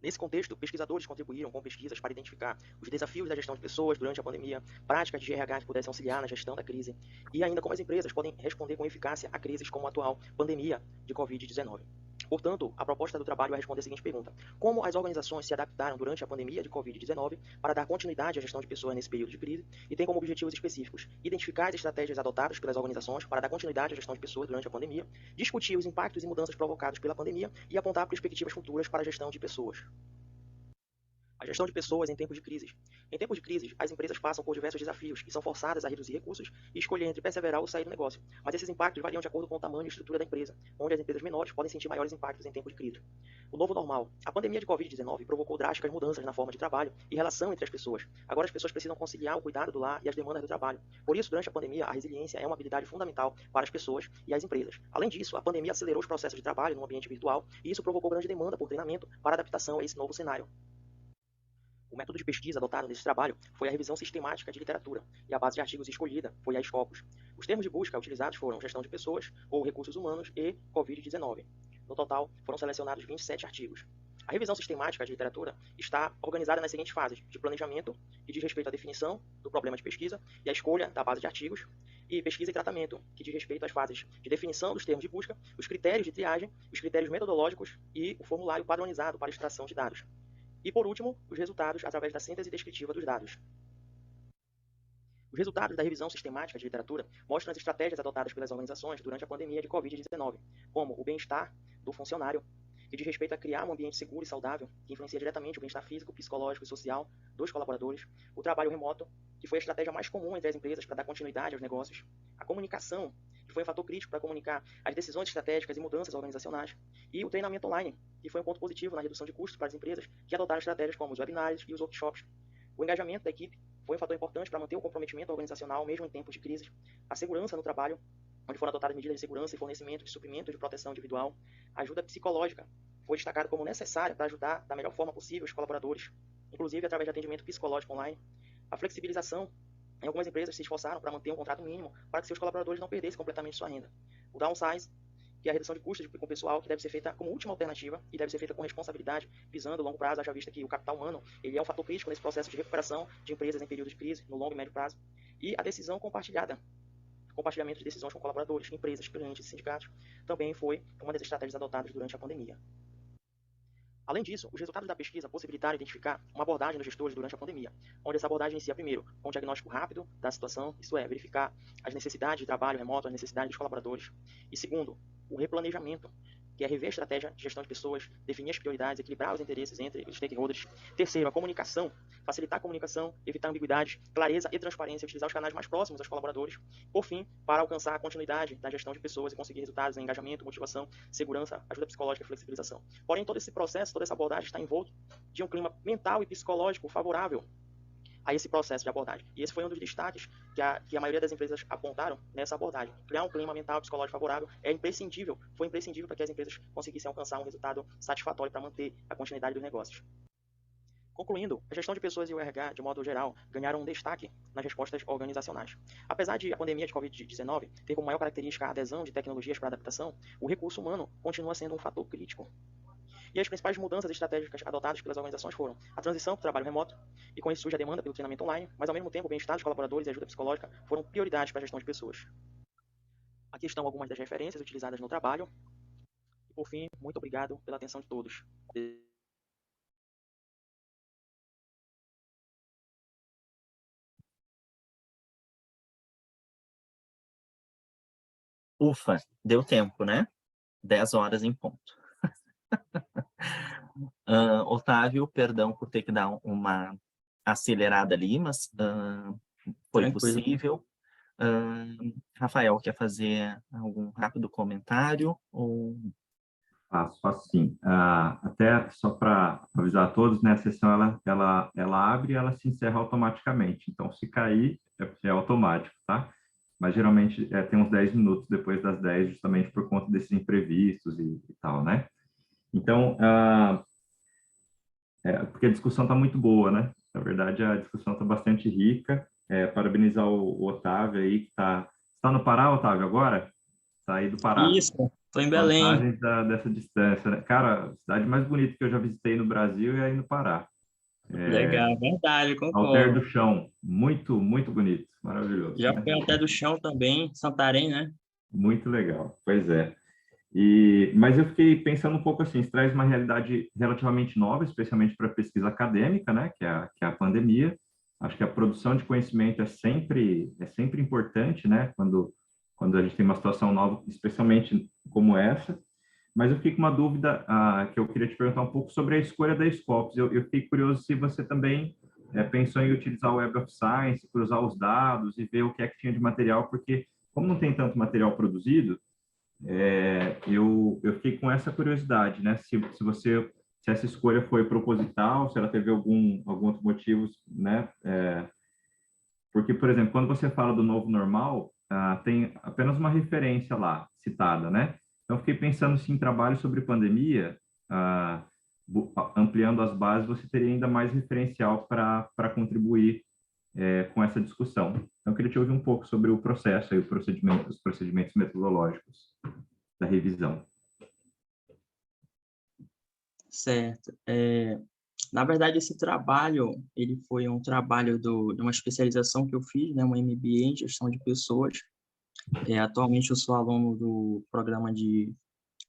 Nesse contexto, pesquisadores contribuíram com pesquisas para identificar os desafios da gestão de pessoas durante a pandemia, práticas de RH que pudessem auxiliar na gestão da crise, e ainda como as empresas podem responder com eficácia a crises como a atual pandemia de Covid-19. Portanto, a proposta do trabalho vai responder a seguinte pergunta: como as organizações se adaptaram durante a pandemia de Covid-19 para dar continuidade à gestão de pessoas nesse período de crise, e tem como objetivos específicos identificar as estratégias adotadas pelas organizações para dar continuidade à gestão de pessoas durante a pandemia, discutir os impactos e mudanças provocados pela pandemia e apontar perspectivas futuras para a gestão de pessoas. A gestão de pessoas em tempos de crise. Em tempos de crise, as empresas passam por diversos desafios e são forçadas a reduzir recursos e escolher entre perseverar ou sair do negócio. Mas esses impactos variam de acordo com o tamanho e estrutura da empresa, onde as empresas menores podem sentir maiores impactos em tempos de crise. O novo normal. A pandemia de Covid-19 provocou drásticas mudanças na forma de trabalho e relação entre as pessoas. Agora as pessoas precisam conciliar o cuidado do lar e as demandas do trabalho. Por isso, durante a pandemia, a resiliência é uma habilidade fundamental para as pessoas e as empresas. Além disso, a pandemia acelerou os processos de trabalho no ambiente virtual e isso provocou grande demanda por treinamento para adaptação a esse novo cenário. O método de pesquisa adotado nesse trabalho foi a revisão sistemática de literatura, e a base de artigos escolhida foi a Scopus. Os termos de busca utilizados foram gestão de pessoas, ou recursos humanos, e Covid-19. No total, foram selecionados 27 artigos. A revisão sistemática de literatura está organizada nas seguintes fases: de planejamento, que diz respeito à definição do problema de pesquisa e à escolha da base de artigos, e pesquisa e tratamento, que diz respeito às fases de definição dos termos de busca, os critérios de triagem, os critérios metodológicos e o formulário padronizado para extração de dados. E, por último, os resultados através da síntese descritiva dos dados. Os resultados da revisão sistemática de literatura mostram as estratégias adotadas pelas organizações durante a pandemia de Covid-19, como o bem-estar do funcionário, que diz respeito a criar um ambiente seguro e saudável, que influencia diretamente o bem-estar físico, psicológico e social dos colaboradores, o trabalho remoto, que foi a estratégia mais comum entre as empresas para dar continuidade aos negócios, a comunicação, que foi um fator crítico para comunicar as decisões estratégicas e mudanças organizacionais, e o treinamento online, que foi um ponto positivo na redução de custos para as empresas que adotaram estratégias como os webinários e os workshops. O engajamento da equipe foi um fator importante para manter o comprometimento organizacional mesmo em tempos de crise. A segurança no trabalho, onde foram adotadas medidas de segurança e fornecimento de suprimento de proteção individual. A ajuda psicológica foi destacada como necessária para ajudar da melhor forma possível os colaboradores, inclusive através de atendimento psicológico online. A flexibilização. Em algumas empresas se esforçaram para manter um contrato mínimo para que seus colaboradores não perdessem completamente sua renda. O downsize, que é a redução de custos com o pessoal, que deve ser feita como última alternativa e deve ser feita com responsabilidade, visando o longo prazo, haja vista que o capital humano ele é um fator crítico nesse processo de recuperação de empresas em períodos de crise, no longo e médio prazo. E a decisão compartilhada, compartilhamento de decisões com colaboradores, empresas, clientes e sindicatos, também foi uma das estratégias adotadas durante a pandemia. Além disso, os resultados da pesquisa possibilitaram identificar uma abordagem dos gestores durante a pandemia, onde essa abordagem inicia primeiro com um diagnóstico rápido da situação, isso é, verificar as necessidades de trabalho remoto, as necessidades dos colaboradores, e segundo, o replanejamento, que é rever a estratégia de gestão de pessoas, definir as prioridades, equilibrar os interesses entre os stakeholders. Terceiro, a comunicação, facilitar a comunicação, evitar ambiguidades, clareza e transparência, utilizar os canais mais próximos aos colaboradores. Por fim, para alcançar a continuidade da gestão de pessoas e conseguir resultados em engajamento, motivação, segurança, ajuda psicológica e flexibilização. Porém, todo esse processo, toda essa abordagem está envolto de um clima mental e psicológico favorável a esse processo de abordagem. E esse foi um dos destaques que a maioria das empresas apontaram nessa abordagem. Criar um clima mental e psicológico favorável é imprescindível, foi imprescindível para que as empresas conseguissem alcançar um resultado satisfatório para manter a continuidade dos negócios. Concluindo, a gestão de pessoas e o RH, de modo geral, ganharam um destaque nas respostas organizacionais. Apesar de a pandemia de Covid-19 ter como maior característica a adesão de tecnologias para adaptação, o recurso humano continua sendo um fator crítico. E as principais mudanças estratégicas adotadas pelas organizações foram a transição para o trabalho remoto, e com isso surge a demanda pelo treinamento online, mas ao mesmo tempo o bem-estar dos colaboradores e a ajuda psicológica foram prioridades para a gestão de pessoas. Aqui estão algumas das referências utilizadas no trabalho. E por fim, muito obrigado pela atenção de todos. Ufa, deu tempo, né? 10 horas em ponto. Otávio, perdão por ter que dar uma acelerada ali, mas foi possível. Rafael, quer fazer algum rápido comentário? Ou... Faço sim. Até só para avisar a todos, né, a sessão ela abre e ela se encerra automaticamente. Então, se cair, é automático, tá? Mas geralmente tem uns 10 minutos depois das 10, justamente por conta desses imprevistos e tal, né? Então, porque a discussão está muito boa, né? Na verdade, a discussão está bastante rica. Parabenizar o Otávio aí, que está no Pará, Otávio, agora? Está aí do Pará. Isso, estou em Belém. Vantagens dessa distância, né? Cara, a cidade mais bonita que eu já visitei no Brasil é aí no Pará. Legal, verdade, Alter concordo. do Chão, muito, muito bonito, maravilhoso, Já né? fui até do chão também, Santarém, né? Muito legal, pois é. Mas eu fiquei pensando um pouco assim, isso traz uma realidade relativamente nova, especialmente para a pesquisa acadêmica, né, que é a pandemia. Acho que a produção de conhecimento é sempre importante, né, quando a gente tem uma situação nova, especialmente como essa. Mas eu fiquei com uma dúvida que eu queria te perguntar um pouco sobre a escolha da Scopus. Eu fiquei curioso se você também pensou em utilizar o Web of Science, cruzar os dados e ver o que é que tinha de material, porque como não tem tanto material produzido, eu fiquei com essa curiosidade, né? Se essa escolha foi proposital, se ela teve algum outro motivo, né? Porque, por exemplo, quando você fala do novo normal, tem apenas uma referência lá citada, né? Então, fiquei pensando se em trabalho sobre pandemia, ampliando as bases, você teria ainda mais referencial para contribuir com essa discussão. Então, eu queria te ouvir um pouco sobre o processo e os procedimentos metodológicos da revisão. Certo. Na verdade, esse trabalho, ele foi um trabalho de uma especialização que eu fiz, né, uma MBA em gestão de pessoas. Atualmente eu sou aluno do programa de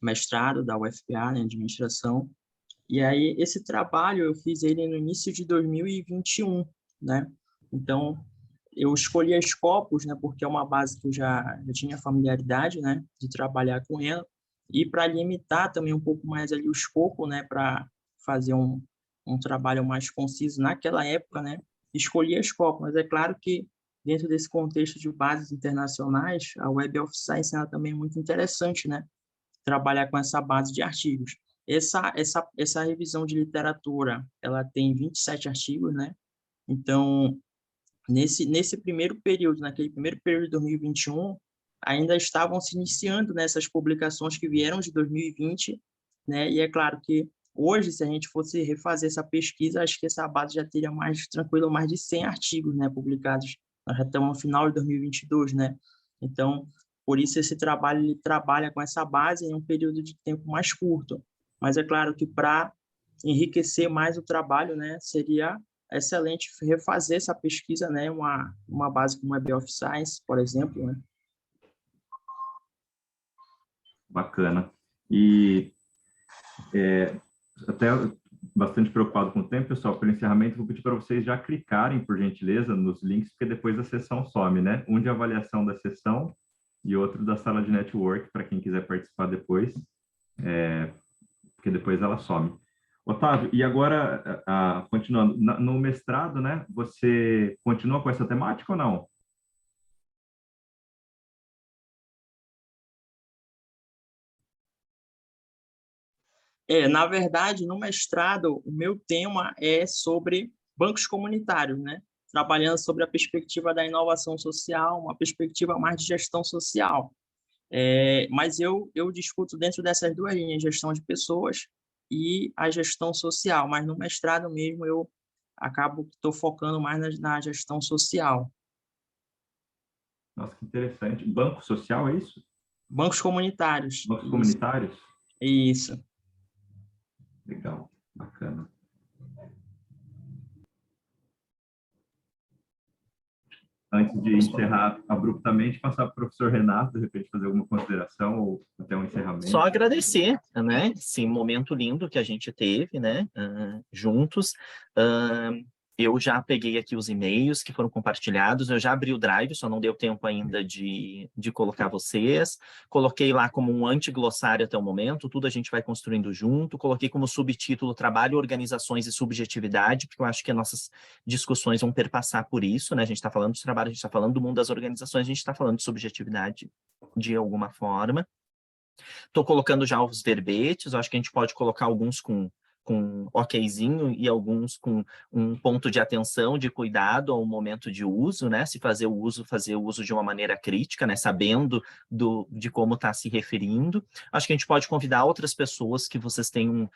mestrado da UFPA, né, administração. E aí, esse trabalho eu fiz ele no início de 2021, né? Então, eu escolhi a Scopus, né, porque é uma base que eu já tinha familiaridade, né, de trabalhar com ela, e para limitar também um pouco mais ali o escopo, né, para fazer um trabalho mais conciso naquela época, né, escolhi a Scopus, mas é claro que dentro desse contexto de bases internacionais, a Web of Science ela também é muito interessante, né, trabalhar com essa base de artigos. Essa revisão de literatura, ela tem 27 artigos, né, então nesse primeiro período, naquele primeiro período de 2021, ainda estavam se iniciando nessas publicações que vieram de 2020, né? E é claro que hoje, se a gente fosse refazer essa pesquisa, acho que essa base já teria mais tranquilo, mais de 100 artigos, né, publicados. Nós já estamos no final de 2022, né? Então, por isso esse trabalho ele trabalha com essa base em um período de tempo mais curto. Mas é claro que para enriquecer mais o trabalho, né, seria excelente refazer essa pesquisa, né, uma base como Web of Science, por exemplo, né? Bacana. E até bastante preocupado com o tempo, pessoal, para o encerramento, vou pedir para vocês já clicarem, por gentileza, nos links, porque depois a sessão some, né? Um de avaliação da sessão e outro da sala de network, para quem quiser participar depois, porque depois ela some. Otávio, e agora, continuando, no mestrado, né, você continua com essa temática ou não? Na verdade, no mestrado, o meu tema é sobre bancos comunitários, né? Trabalhando sobre a perspectiva da inovação social, uma perspectiva mais de gestão social. Mas eu discuto dentro dessas duas linhas, gestão de pessoas e a gestão social, mas no mestrado mesmo eu acabo que estou focando mais na gestão social. Nossa, que interessante. Banco social, é isso? Bancos comunitários. Bancos Isso. comunitários? Isso. Legal, bacana. Antes de encerrar abruptamente, passar para o professor Renato, de repente fazer alguma consideração ou até um encerramento. Só agradecer, né, esse momento lindo que a gente teve, né, juntos. Eu já peguei aqui os e-mails que foram compartilhados, eu já abri o Drive, só não deu tempo ainda de colocar vocês. Coloquei lá como um antiglossário até o momento, tudo a gente vai construindo junto. Coloquei como subtítulo Trabalho, Organizações e Subjetividade, porque eu acho que as nossas discussões vão perpassar por isso, né? A gente está falando de trabalho, a gente está falando do mundo das organizações, a gente está falando de subjetividade de alguma forma. Estou colocando já os verbetes, eu acho que a gente pode colocar alguns com com okzinho e alguns com um ponto de atenção, de cuidado ao momento de uso, né? Se fazer o uso de uma maneira crítica, né? Sabendo de como está se referindo. Acho que a gente pode convidar outras pessoas que vocês tenham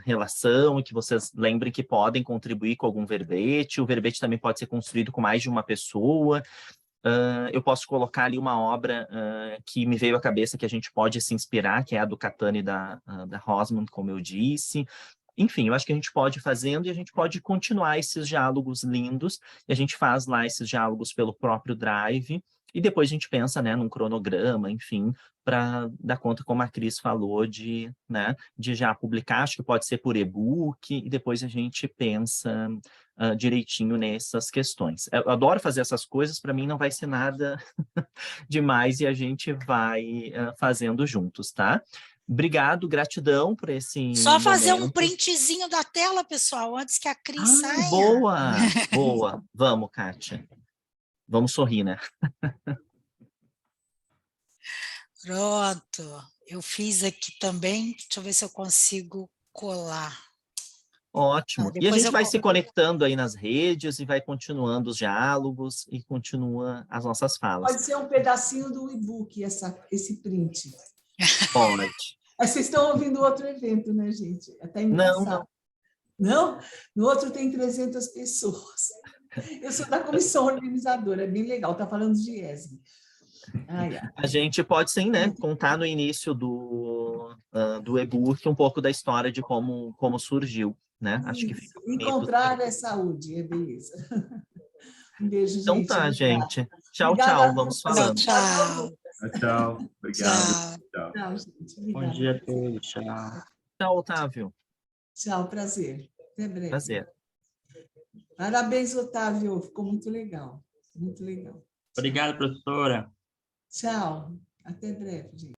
relação e que vocês lembrem que podem contribuir com algum verbete. O verbete também pode ser construído com mais de uma pessoa. Eu posso colocar ali uma obra que me veio à cabeça que a gente pode se inspirar, que é a do Catani e da Rosman, como eu disse. Enfim, eu acho que a gente pode ir fazendo e a gente pode continuar esses diálogos lindos, e a gente faz lá esses diálogos pelo próprio Drive, e depois a gente pensa, né, num cronograma, enfim, para dar conta, como a Cris falou, de já publicar, acho que pode ser por e-book, e depois a gente pensa direitinho nessas questões. Eu adoro fazer essas coisas, para mim não vai ser nada demais, e a gente vai fazendo juntos, tá? Obrigado, gratidão por esse Só fazer um momento. printzinho da tela, pessoal, antes que a Cris saia. Boa. Vamos, Kátia. Vamos sorrir, né? Pronto. Eu fiz aqui também. Deixa eu ver se eu consigo colar. Ótimo. E a Depois gente eu vai se conectando aí nas redes e vai continuando os diálogos e continua as nossas falas. Pode ser um pedacinho do e-book, esse print. Pode. Vocês estão ouvindo outro evento, né, gente? Até engraçado. Não? No outro tem 300 pessoas. Eu sou da comissão organizadora, é bem legal, está falando de ESG. A gente pode sim, né, contar no início do e-book um pouco da história de como surgiu, né? Acho que fica bonito. Encontrar é saúde, é beleza. Um beijo, então, gente. Tá, gente. Tchau, Obrigada tchau. Vamos falando. Tchau. Tchau. Obrigado. Tchau, gente. Bom dia a todos. Tchau. Tchau, Otávio. Tchau, prazer. Até breve. Prazer. Parabéns, Otávio. Ficou muito legal. Muito legal. Obrigado, professora. Tchau. Até breve, gente.